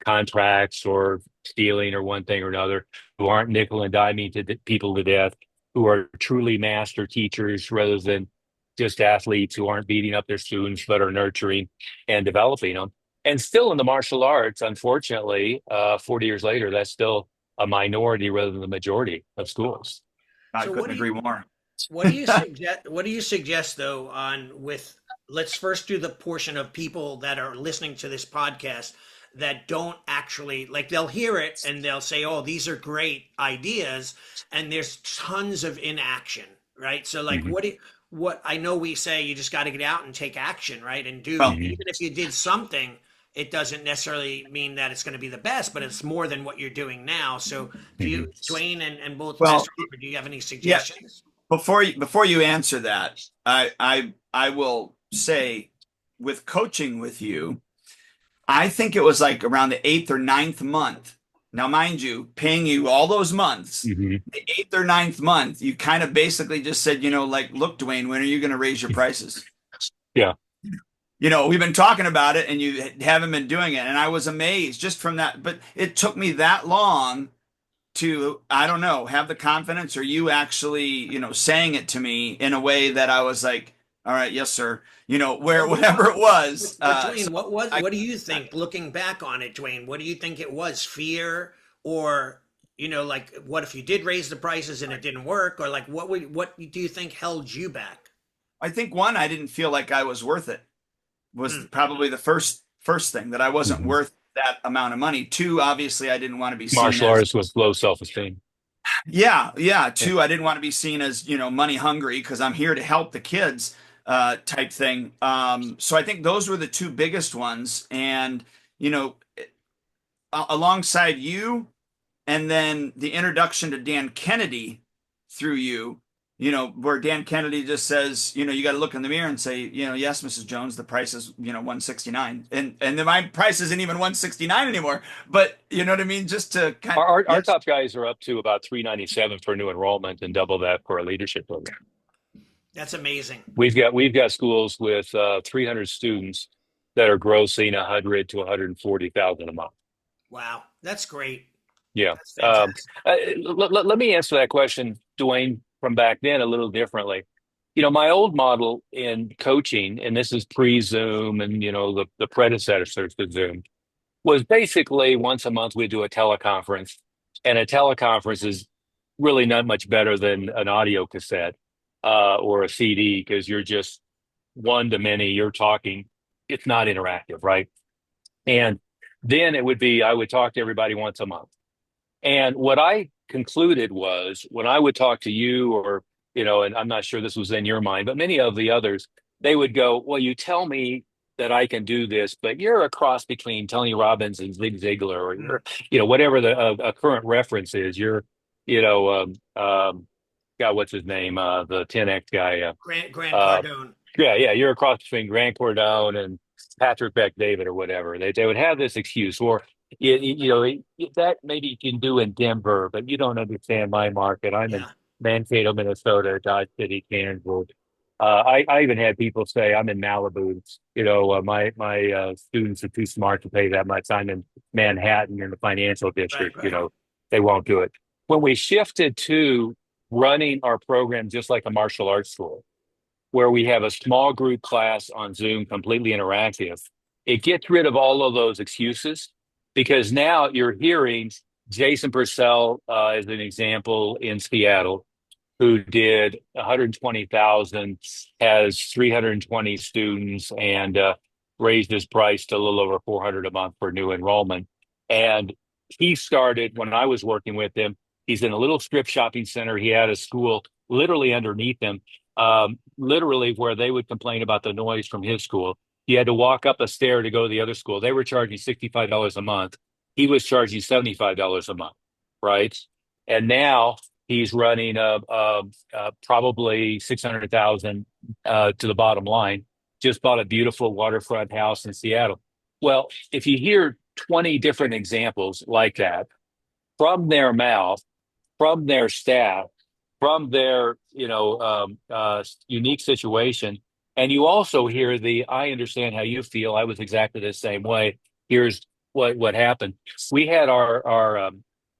contracts or stealing or one thing or another, who aren't nickel and diming people to death, who are truly master teachers rather than just athletes who aren't beating up their students but are nurturing and developing them. And still in the martial arts, unfortunately, 40 years later, that's still a minority rather than the majority of schools. I So what couldn't do agree you more. what do you suggest though on with let's first do the portion of people that are listening to this podcast that don't actually like they'll hear it and they'll say, "Oh, these are great ideas," and there's tons of inaction, right? So like Mhm. what I know we say you just got to get out and take action, right? And do Well, Mhm. even if you did something, it doesn't necessarily mean that it's going to be the best, but it's more than what you're doing now. So do Mhm. you, Dwayne and both well, Mr. Robert, do you have any yeah. suggestions? Before you answer that, I will say, with coaching with you, I think it was like around the eighth or ninth month. Now, mind you, paying you all those months, Mhm. the eighth or ninth month, you kind of basically just said, like, look, Dwayne, when are you going to raise your prices? Yeah. We've been talking about it and you haven't been doing it. And I was amazed just from that. But it took me that long to, I don't know, have the confidence, or you actually, saying it to me in a way that I was like, all right, yes, sir. Where, whatever it was. But So Dwayne, I, what do you think looking back on it, Dwayne? What do you think it was? Fear or like what if you did raise the prices and it didn't work? Or like what do you think held you back? I think one, I didn't feel like I was worth it, was Hmm. probably the first thing, that I wasn't Mhm. worth that amount of money. Two, obviously I didn't want to be seen Martial as, arts with low self-esteem. yeah. Yeah. Two, I didn't want to be seen as, money hungry because I'm here to help the kids, type thing. So I think those were the two biggest ones. And, you know, alongside you, and then the introduction to Dan Kennedy through you, where Dan Kennedy just says, you got to look in the mirror and say, yes, Mrs. Jones, the price is, 169, and then my price isn't even 169 anymore. But you know what I mean? Just to kind of, Our yes, top guys are up to about 397 for new enrollment and double that for a leadership program. That's amazing. We've got schools with 300 students that are grossing 100 to 140,000 a month. Wow, that's great. Yeah. That's fantastic. Let me answer that question, Dwayne, from back then a little differently. My old model in coaching, and this is pre-Zoom and the predecessors to Zoom, was basically once a month we do a teleconference, and a teleconference is really not much better than an audio cassette or a CD because you're just one to many. You're talking. It's not interactive, right? And then it would be I would talk to everybody once a month. And what I concluded was when I would talk to you or, and I'm not sure this was in your mind, but many of the others, they would go, well, you tell me that I can do this, but you're a cross between Tony Robbins and Zig Ziglar or you're, whatever the a current reference is. You're, you know, God, what's his name? The 10X guy. Grant Uh, Cardone. yeah, you're a cross between Grant Cardone and Patrick Beck David or whatever. They would have this excuse, or that maybe you can do in Denver, but you don't understand my market. I'm in Yeah. Mankato, Minnesota, Dodge City, Kansas. I even had people say I'm in Malibu. My students are too smart to pay that much. I'm in Manhattan in the financial Right. district. Right. They won't do it. When we shifted to running our program just like a martial arts school, where we have a small group class on Zoom, completely interactive, it gets rid of all of those excuses because now you're hearing Jason Purcell, as an example in Seattle, who did 120,000, has 320 students, and raised his price to a little over 400 a month for new enrollment. And he started when I was working with him. He's in a little strip shopping center. He had a school literally underneath him, literally where they would complain about the noise from his school. He had to walk up a stair to go to the other school. They were charging $65 a month. He was charging $75 a month, right? And now he's running probably 600,000 to the bottom line. Just bought a beautiful waterfront house in Seattle. Well, if you hear 20 different examples like that from their mouth, from their staff, from their unique situation, and you also hear the I understand how you feel. I was exactly the same way. Here's what happened. We had our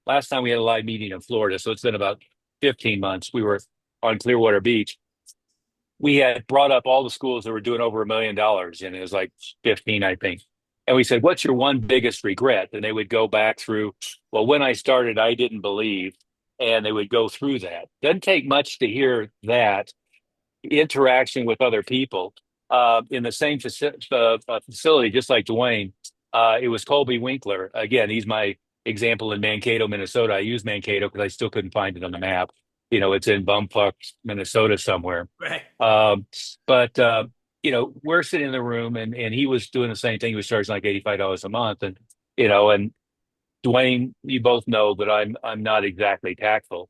last time we had a live meeting in Florida, so it's been about 15 months. We were on Clearwater Beach. We had brought up all the schools that were doing over $1 million, and it was like 15, I think. And we said, "What's your one biggest regret?" And they would go back through, well, when I started, I didn't believe, and they would go through that. Doesn't take much to hear that interaction with other people in the same facility, just like Dwayne. It was Colby Winkler. Again, he's my example in Mankato, Minnesota. I use Mankato because I still couldn't find it on the map. It's in Bumfuck, Minnesota somewhere. Right. But we're sitting in the room and he was doing the same thing. He was charging like $85 a month. And Dwayne, you both know that I'm not exactly tactful.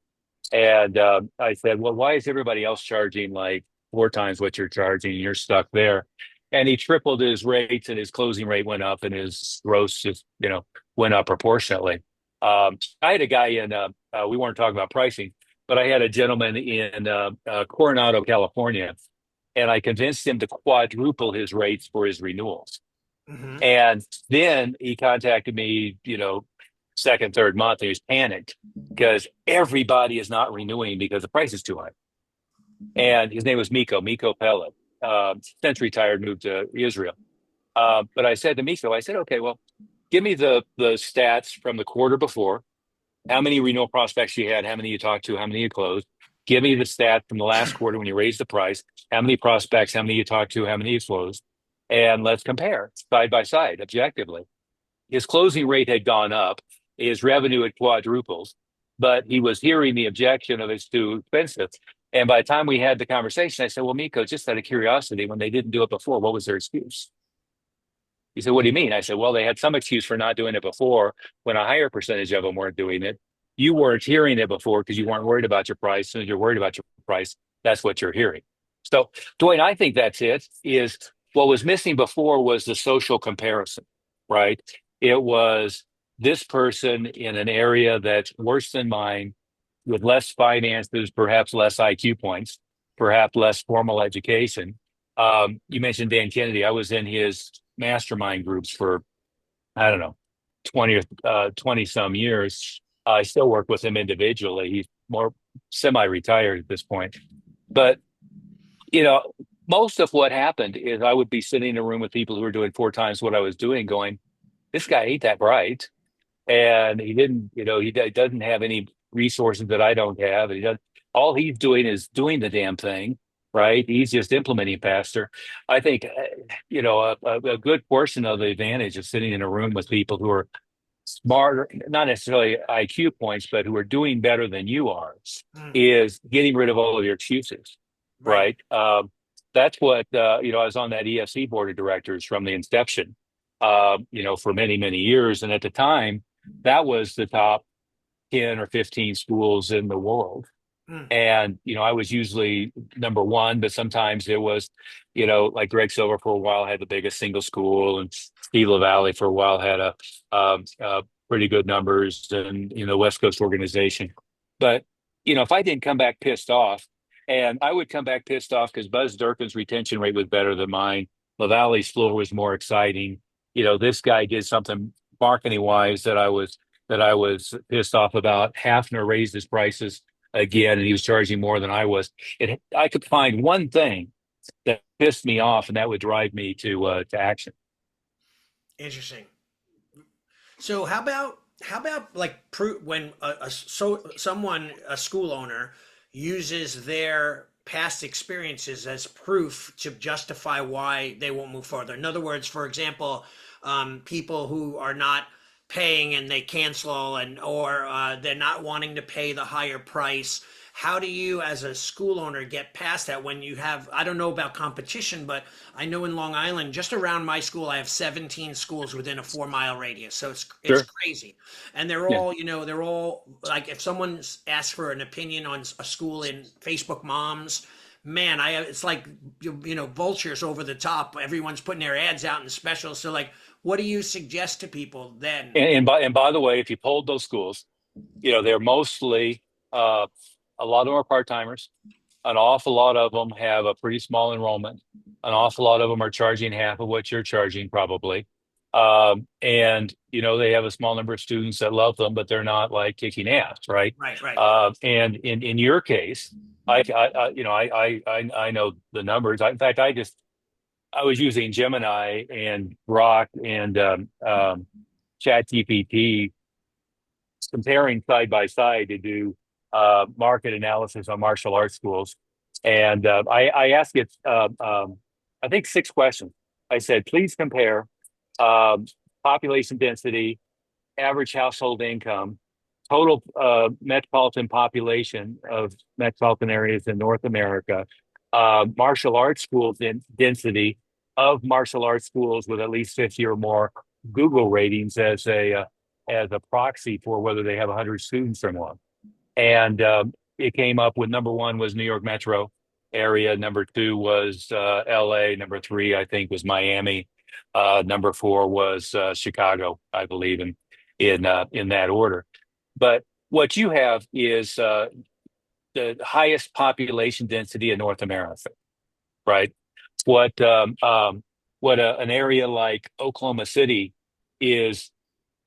And I said, well, why is everybody else charging like four times what you're charging? And you're stuck there. And he tripled his rates and his closing rate went up and his gross just, went up proportionately. I had a guy we weren't talking about pricing, but I had a gentleman in Coronado, California, and I convinced him to quadruple his rates for his renewals. Hmm. And then he contacted me, second, third month, and he was panicked because everybody is not renewing because the price is too high. And his name was Miko Pellet. Since retired, moved to Israel. But I said to Miko, okay, well, give me the stats from the quarter before. How many renewal prospects you had, how many you talked to, how many you closed. Give me the stat from the last quarter when you raised the price, how many prospects, how many you talked to, how many you closed. And let's compare side by side objectively. His closing rate had gone up. His revenue had quadrupled, but he was hearing the objection of it's too expensive. And by the time we had the conversation, I said, well, Miko, just out of curiosity, when they didn't do it before, what was their excuse? He said, what do you mean? I said, well, they had some excuse for not doing it before when a higher percentage of them weren't doing it. you weren't hearing it before because you weren't worried about your price. As soon as you're worried about your price, that's what you're hearing. So, Dwayne, I think that's it. Is what was missing before was the social comparison, right? It was this person in an area that's worse than mine, with less finances, perhaps less IQ points, perhaps less formal education. You mentioned Dan Kennedy. I was in his mastermind groups for, I don't know, 20 or 20 some years. I still work with him individually. He's more semi-retired at this point. But, you know, most of what happened is I would be sitting in a room with people who were doing four times what I was doing, going, this guy ain't that bright. And he didn't, doesn't have any resources that I don't have. And he does all he's doing is doing the damn thing, right? He's just implementing faster. I think, a good portion of the advantage of sitting in a room with people who are smarter, not necessarily IQ points, but who are doing better than you are, Mm, is getting rid of all of your excuses, right. right? That's what, I was on that EFC board of directors from the inception, for many, many years. And at the time, that was the top 10 or 15 schools in the world. Mm, And, I was usually number one, but sometimes it was, like Greg Silver for a while had the biggest single school, and Steve LaValle for a while had pretty good numbers, and, West Coast organization. But, if I didn't come back pissed off, and I would come back pissed off because Buzz Durkin's retention rate was better than mine, LaValle's floor was more exciting. This guy did something marketing wise that I was pissed off about. Hafner raised his prices again, and he was charging more than I was. I could find one thing that pissed me off, and that would drive me to action. interesting. So how about like when someone, a school owner, uses their past experiences as proof to justify why they won't move further. In other words, for example, people who are not paying and they cancel, and or they're not wanting to pay the higher price. How do you, as a school owner, get past that when you have, I don't know about competition, but I know in Long Island, just around my school, I have 17 schools within a 4 mile radius. So it's Sure. crazy. And they're Yeah. all, they're all like, if someone asks for an opinion on a school in Facebook Moms, man, it's like, vultures over the top. Everyone's putting their ads out in specials. So like, what do you suggest to people then? And by the way, if you polled those schools, they're mostly uh, a lot of them are part timers. An awful lot of them have a pretty small enrollment. An awful lot of them are charging half of what you're charging, probably. And they have a small number of students that love them, but they're not like kicking ass, right? Right, right. And in your case, I know the numbers. In fact, I was using Gemini and Grok and ChatGPT, comparing side by side to do market analysis on martial arts schools. And I asked it, I think, six questions. I said, please compare um, population density, average household income, total metropolitan population of metropolitan areas in North America, martial arts schools density of martial arts schools with at least 50 or more Google ratings as a proxy for whether they have 100 students or more. And it came up with number one was New York Metro area, number two was LA, number three I think was Miami, number four was Chicago, I believe, in that order. But what you have is the highest population density in North America, right? What an area like Oklahoma City is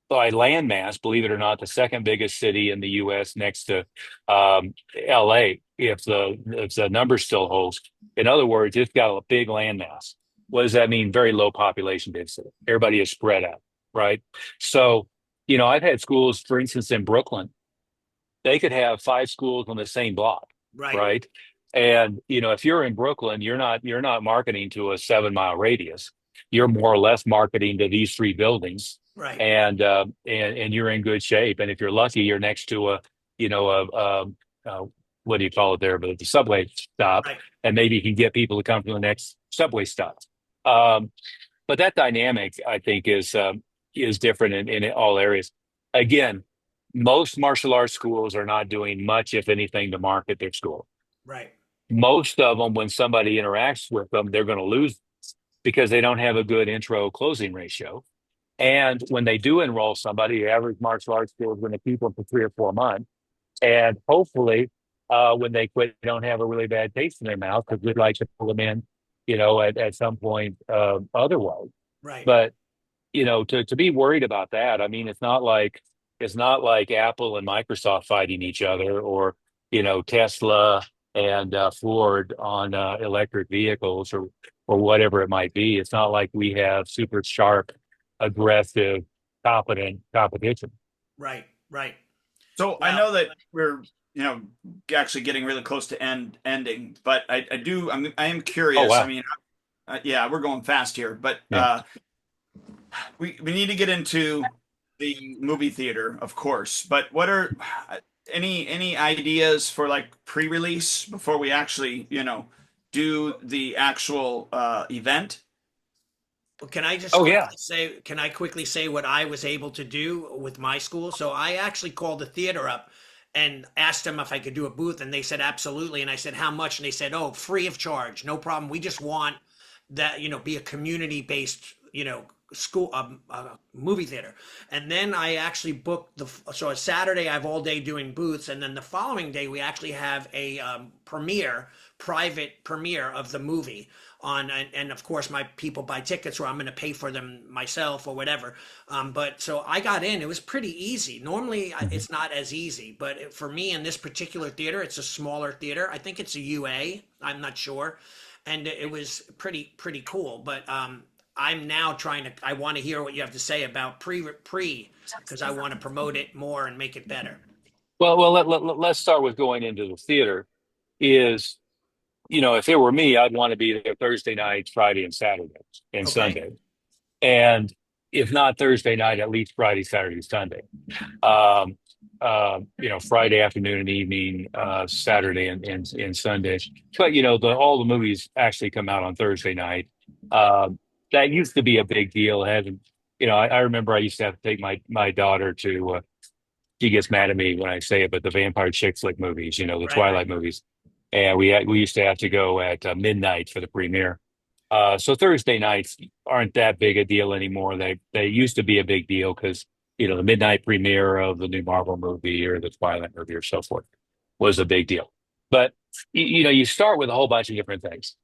by landmass, believe it or not, the second biggest city in the U.S. next to L.A. If the number still holds. In other words, it's got a big landmass. What does that mean? Very low population density. Everybody is spread out, right? So, I've had schools, for instance, in Brooklyn. They could have five schools on the same block, Right, right? And if you're in Brooklyn, you're not marketing to a 7 mile radius. You're more or less marketing to these three buildings, right, and you're in good shape. And if you're lucky, you're next to a what do you call it there? But the subway stop, right. and maybe you can get people to come to the next subway stop. Um, but that dynamic, I think, is different in all areas. Again, most martial arts schools are not doing much, if anything, to market their school. Right. Most of them, when somebody interacts with them, they're going to lose because they don't have a good intro closing ratio. And when they do enroll somebody, the average martial arts school is going to keep them for 3 or 4 months. And hopefully, when they quit, they don't have a really bad taste in their mouth because we'd like to pull them in, at some point otherwise. Right. But to be worried about that, I mean, it's not like Apple and Microsoft fighting each other, or Tesla and Ford on electric vehicles, or whatever it might be. It's not like we have super sharp, aggressive, competent competition. Right. Right. So I Well, know that we're, actually getting really close to ending, but I am Oh curious. I wow, mean, yeah, we're going fast here, but yeah. we need to get into the movie theater, of course. But what are any ideas for like pre-release before we actually, do the actual event? can I just Oh yeah. quickly say, can I quickly say what I was able to do with my school? So I actually called the theater up and asked them if I could do a booth, and they said absolutely. And I said, how much? And they said, oh, free of charge, no problem. We just want that, be a community based, school, movie theater. And then I actually booked so a Saturday I have all day doing booths, and then the following day we actually have a private premiere of the movie on, and of course my people buy tickets, or I'm going to pay for them myself or whatever. But so I got in. It was pretty easy. Normally Mhm. it's not as easy, but for me in this particular theater, it's a smaller theater. I think it's a UA. I'm not sure, and it was pretty cool. But I'm now trying to. I want to hear what you have to say about because I want to promote it more and make it better. Well, let's start with going into the theater. Is if it were me, I'd want to be there Thursday night, Friday, and Saturday, and Okay. Sunday. And if not Thursday night, at least Friday, Saturday, Sunday. Um, Friday afternoon and evening, Saturday and Sunday. But all the movies actually come out on Thursday night. That used to be a big deal. It hasn't, I remember I used to have to take my daughter to. She gets mad at me when I say it, but the vampire chick flick movies, the Right. Right. Twilight movies, and we used to have to go at midnight for the premiere. So Thursday nights aren't that big a deal anymore. They used to be a big deal because the midnight premiere of the new Marvel movie or the Twilight movie or so forth was a big deal. But you start with a whole bunch of different things.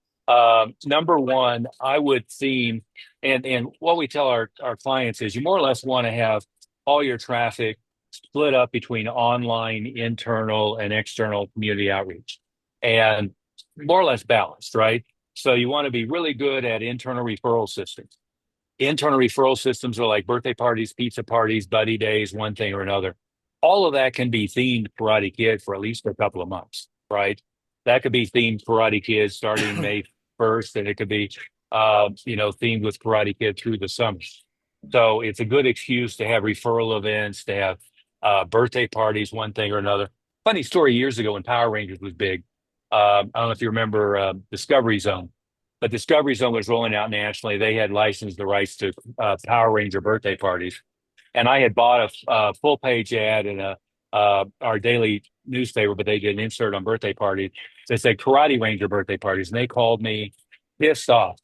Number one, I would theme, and what we tell our clients is you more or less want to have all your traffic split up between online, internal, and external community outreach, and more or less balanced, right? So you want to be really good at internal referral systems. Internal referral systems are like birthday parties, pizza parties, buddy days, one thing or another. All of that can be themed Karate Kid for at least a couple of months, right? That could be themed Karate Kid starting May 1st, and it could be, themed with Karate Kid through the summer. So it's a good excuse to have referral events, to have birthday parties, one thing or another. Funny story, years ago when Power Rangers was big. I don't know if you remember Discovery Zone, but Discovery Zone was rolling out nationally. They had licensed the rights to Power Ranger birthday parties, and I had bought a full page ad in our daily newspaper, but they did an insert on birthday parties that said Karate Ranger birthday parties, and they called me pissed off.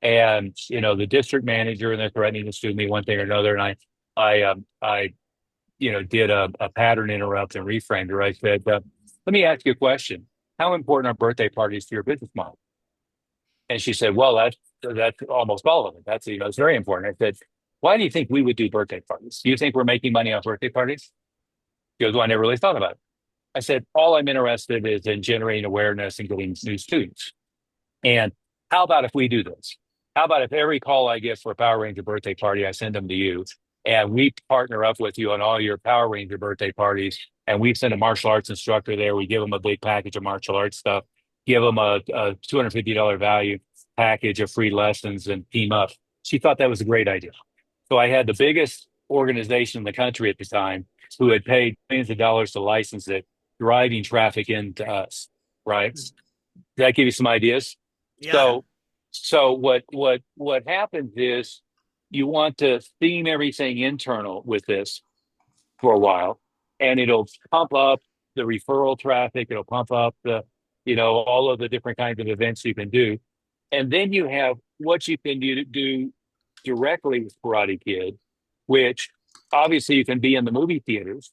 And the district manager, and they're threatening to sue me one thing or another. And I did a pattern interrupt and reframed her. I said, "Let me ask you a question. How important are birthday parties to your business model?" And she said, "Well, that's almost all of it. It's very important." I said, "Why do you think we would do birthday parties? Do you think we're making money off birthday parties?" She goes, "Well, I never really thought about it." I said, "All I'm interested is in generating awareness and getting new students. And how about if we do this? How about if every call I get for a Power Ranger birthday party, I send them to you, and we partner up with you on all your Power Ranger birthday parties, and we send a martial arts instructor there. We give them a big package of martial arts stuff, give them a $250 value package of free lessons, and team up." She thought that was a great idea. So I had the biggest organization in the country at the time who had paid millions of dollars to license it, driving traffic into us, right? Does that give you some ideas? Yeah. So, so what happens is you want to theme everything internal with this for a while. and it'll pump up the referral traffic. It'll pump up all of the different kinds of events you can do. And then you have what you can do directly with Karate Kid, which obviously you can be in the movie theaters,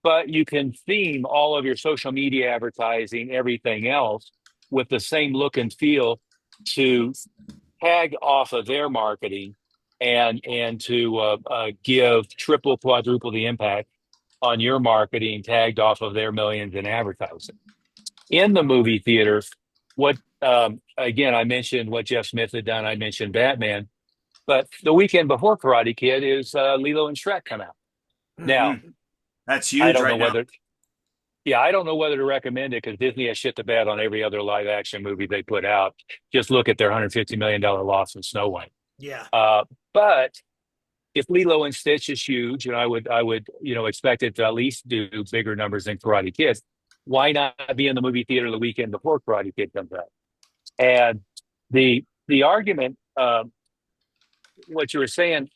but you can theme all of your social media advertising, everything else with the same look and feel to tag off of their marketing and to give triple, quadruple the impact on your marketing tagged off of their millions in advertising. In the movie theater, what again, I mentioned what Jeff Smith had done. I mentioned Batman, but the weekend before Karate Kid is Lilo and Shrek come out. Now, Mhm. That's I huge don't know right now. whether, yeah, I don't know whether to recommend it because Disney has shit the bed on every other live action movie they put out. Just look at their $150 million loss in Snow White. Yeah. But if Lilo and Stitch is huge, and I would expect it to at least do bigger numbers than Karate Kid, why not be in the movie theater the weekend before Karate Kid comes out? And the argument, what you were saying,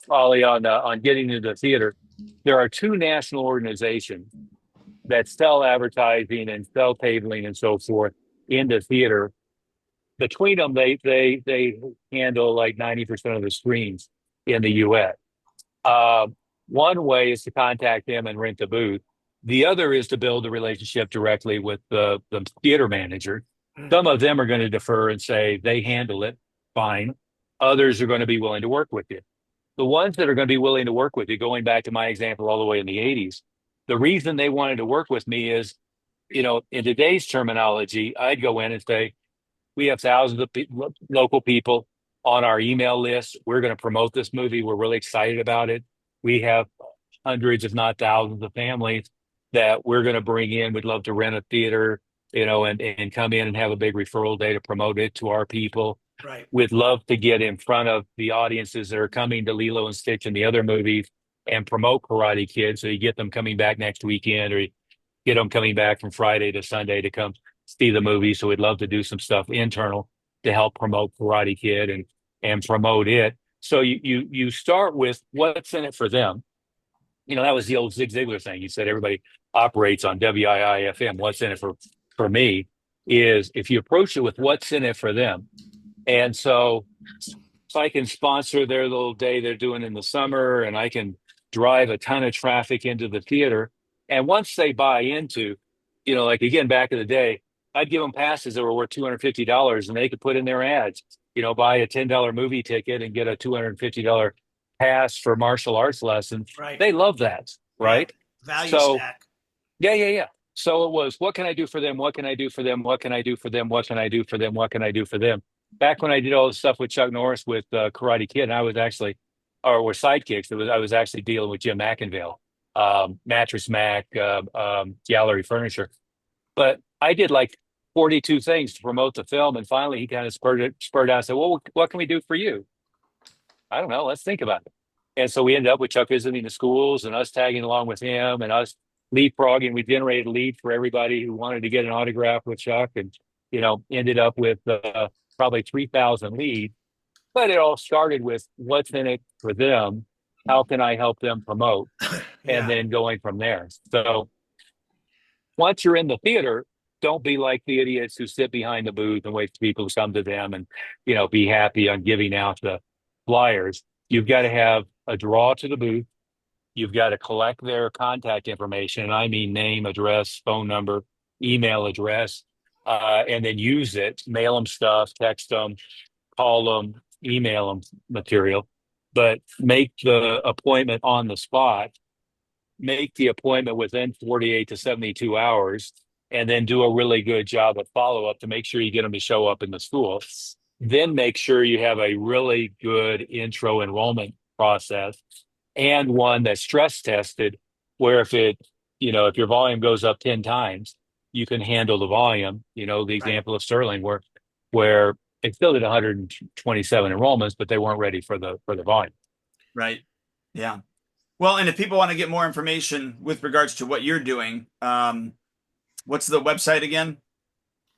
Ollie, on getting into the theater, there are two national organizations that sell advertising and sell tabling and so forth into theater. Between them, they handle like 90% of the screens in the U.S. Uh, One way is to contact them and rent a booth. The other is to build a relationship directly with the theater manager. Some of them are going to defer and say they handle it fine. Others are going to be willing to work with you. The ones that are going to be willing to work with you, going back to my example all the way in the 80s, the reason they wanted to work with me is, in today's terminology, I'd go in and say, we have thousands of local people on our email list. We're going to promote this movie. We're really excited about it. We have hundreds, if not thousands, of families that we're going to bring in. We'd love to rent a theater, and come in and have a big referral day to promote it to our people. Right. We'd love to get in front of the audiences that are coming to Lilo and Stitch and the other movies and promote Karate Kid. So you get them coming back next weekend, or you get them coming back from Friday to Sunday to come see the movie. So we'd love to do some stuff internal to help promote Karate Kid and promote it. So you start with what's in it for them. That was the old Zig Ziglar thing. You said everybody operates on WIIFM. What's in it for me is if you approach it with what's in it for them. And so I can sponsor their little day they're doing in the summer, and I can drive a ton of traffic into the theater. And once they buy into, like again, back in the day, I'd give them passes that were worth $250 and they could put in their ads, buy a $10 movie ticket and get a $250 pass for martial arts lessons. Right. They love that, right? Value So, stack. yeah. So it was, what can I do for them? What can I do for them? What can I do for them? What can I do for them? What can I do for them? Back when I did all the stuff with Chuck Norris with Karate Kid, and I was actually, or were sidekicks, I was actually dealing with Jim McIngvale, Mattress Mac, Gallery Furniture. But I did like 42 things to promote the film, and finally he kind of spurred out and said, well, what can we do for you? I don't know. Let's think about it. And so we ended up with Chuck visiting the schools and us tagging along with him and us leapfrogging. We generated a lead for everybody who wanted to get an autograph with Chuck, and ended up with probably 3,000 leads. But it all started with what's in it for them. How can I help them promote? And then going from there. So once you're in the theater, don't be like the idiots who sit behind the booth and wait for people to come to them and, be happy on giving out the flyers. You've got to have a draw to the booth. You've got to collect their contact information. And I mean name, address, phone number, email address, and then use it, mail them stuff, text them, call them, email them material, but make the appointment on the spot, make the appointment within 48 to 72 hours, and then do a really good job of follow up to make sure you get them to show up in the school. Then make sure you have a really good intro enrollment process and one that's stress tested, where if your volume goes up 10 times, you can handle the volume. The example of Sterling where they still did 127 enrollments, but they weren't ready for the volume. Right. Yeah. Well, and if people want to get more information with regards to what you're doing, what's the website again?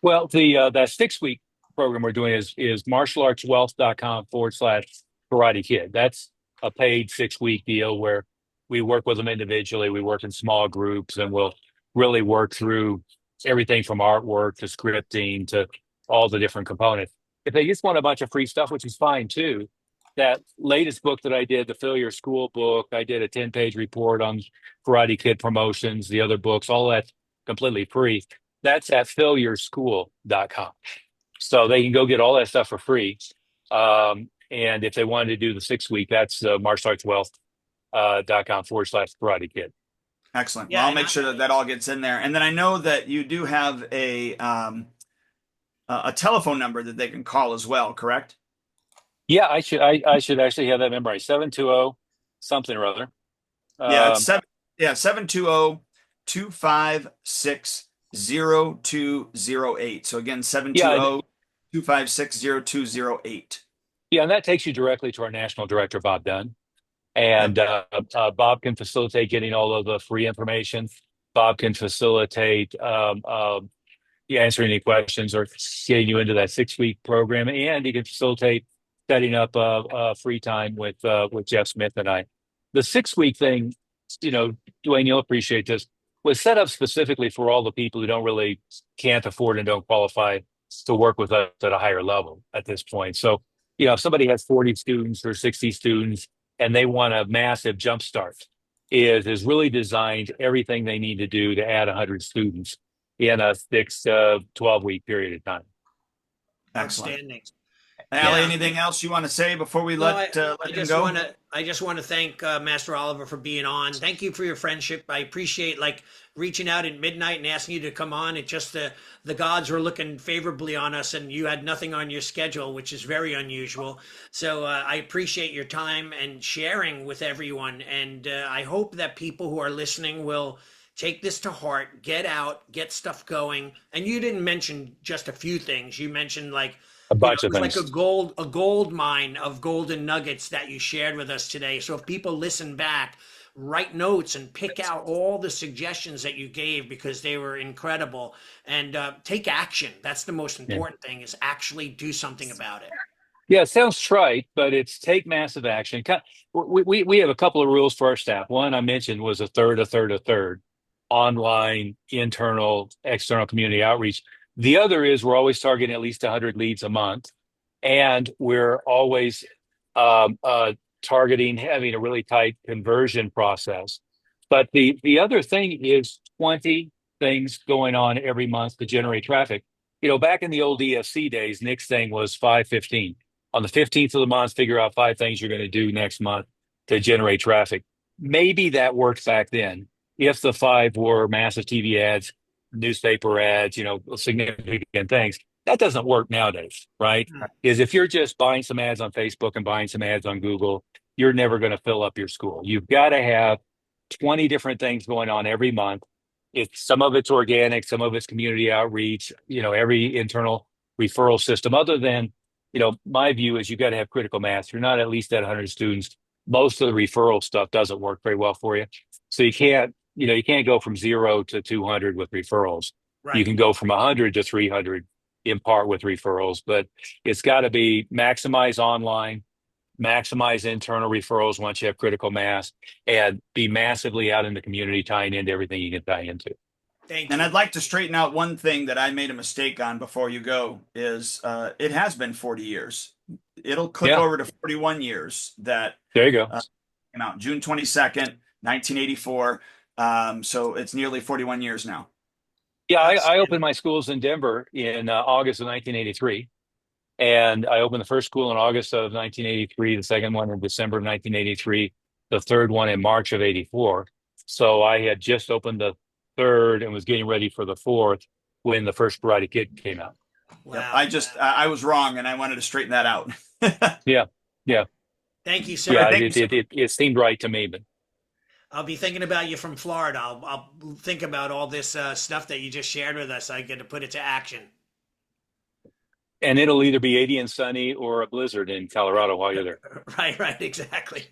Well, the that 6-week program we're doing is martialartswealth.com/Karate Kid. That's a paid 6-week deal where we work with them individually. We work in small groups, and we'll really work through everything from artwork to scripting to all the different components. If they just want a bunch of free stuff, which is fine too, that latest book that I did, the Fill Your School book, I did a 10-page report on Karate Kid promotions, the other books, all that's completely free. That's at fillyourschool.com. So they can go get all that stuff for free. And if they wanted to do the 6 week, that's martialartswealth.com/Karate Kid. Excellent. Yeah, Well, I'll and make sure that that all gets in there. And then I know that you do have a telephone number that they can call as well, correct? Yeah, I should actually have that memorized. 720 something or other. Yeah, it's Um, 720-256-0208. So again, yeah, 720-256-0208. yeah, and that takes you directly to our national director, Bob Dunn. Yep. And Bob can facilitate getting all of the free information. Bob can facilitate yeah, answering any questions or getting you into that 6 week program, and he can facilitate setting up free time with Jeff Smith and I. The 6 week thing, Dwayne, you'll appreciate this, was set up specifically for all the people who can't afford and don't qualify to work with us at a higher level at this point. So, if somebody has 40 students or 60 students and they want a massive jump start, is really designed everything they need to do to add 100 students in a 6 to 12 week period of time. Excellent. Outstanding. Allie, Yeah. anything else you want to say before we No, let him go? I just want to thank Master Oliver for being on. Thank you for your friendship. I appreciate reaching out at midnight and asking you to come on. It just the gods were looking favorably on us, and you had nothing on your schedule, which is very unusual. So I appreciate your time and sharing with everyone. And I hope that people who are listening will take this to heart, get out, get stuff going. And you didn't mention just a few things. You mentioned A bunch it of was things. like a gold mine of golden nuggets that you shared with us today. So if people listen back, write notes and pick out all the suggestions that you gave because they were incredible, and take action. That's the most important thing, is actually do something about it. Yeah, it sounds trite, but it's take massive action. We have a couple of rules for our staff. One I mentioned was a third, online, internal, external community outreach. The other is we're always targeting at least 100 leads a month, and we're always targeting having a really tight conversion process. But the other thing is 20 things going on every month to generate traffic. Back in the old EFC days, Nick's thing was 515. On the 15th of the month, figure out 5 things you're going to do next month to generate traffic. Maybe that worked back then. If the 5 were massive TV ads, newspaper ads, significant things. That doesn't work nowadays, right? Is if you're just buying some ads on Facebook and buying some ads on Google, you're never going to fill up your school. You've got to have 20 different things going on every month. Some of it's organic, some of it's community outreach, every internal referral system. Other than, my view is you got to have critical mass. You're not at least at 100 students. Most of the referral stuff doesn't work very well for you. So you can't go from 0 to 200 with referrals. Right. You can go from 100 to 300 in part with referrals, but it's got to be maximize online, maximize internal referrals once you have critical mass, and be massively out in the community tying into everything you can tie into. Thank And you. I'd like to straighten out one thing that I made a mistake on before you go is it has been 40 years. It'll click over to 41 years that There you go. came out June 22nd, 1984. So it's nearly 41 years now. Yeah, I opened my schools in Denver in August of 1983. And I opened the first school in August of 1983, the second one in December of 1983, the third one in March of 84. So I had just opened the third and was getting ready for the fourth when the first Karate Kid came out. Wow. I was wrong, and I wanted to straighten that out. Yeah. Thank you, sir. Yeah, thank you, it seemed right to me, but I'll be thinking about you from Florida. I'll think about all this stuff that you just shared with us. I get to put it to action. and it'll either be 80 and sunny or a blizzard in Colorado while you're there. Right, exactly.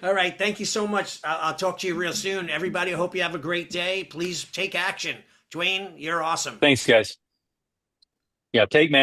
All right, thank you so much. I'll talk to you real soon. Everybody, I hope you have a great day. Please take action. Dwayne, you're awesome. Thanks, guys. Yeah, take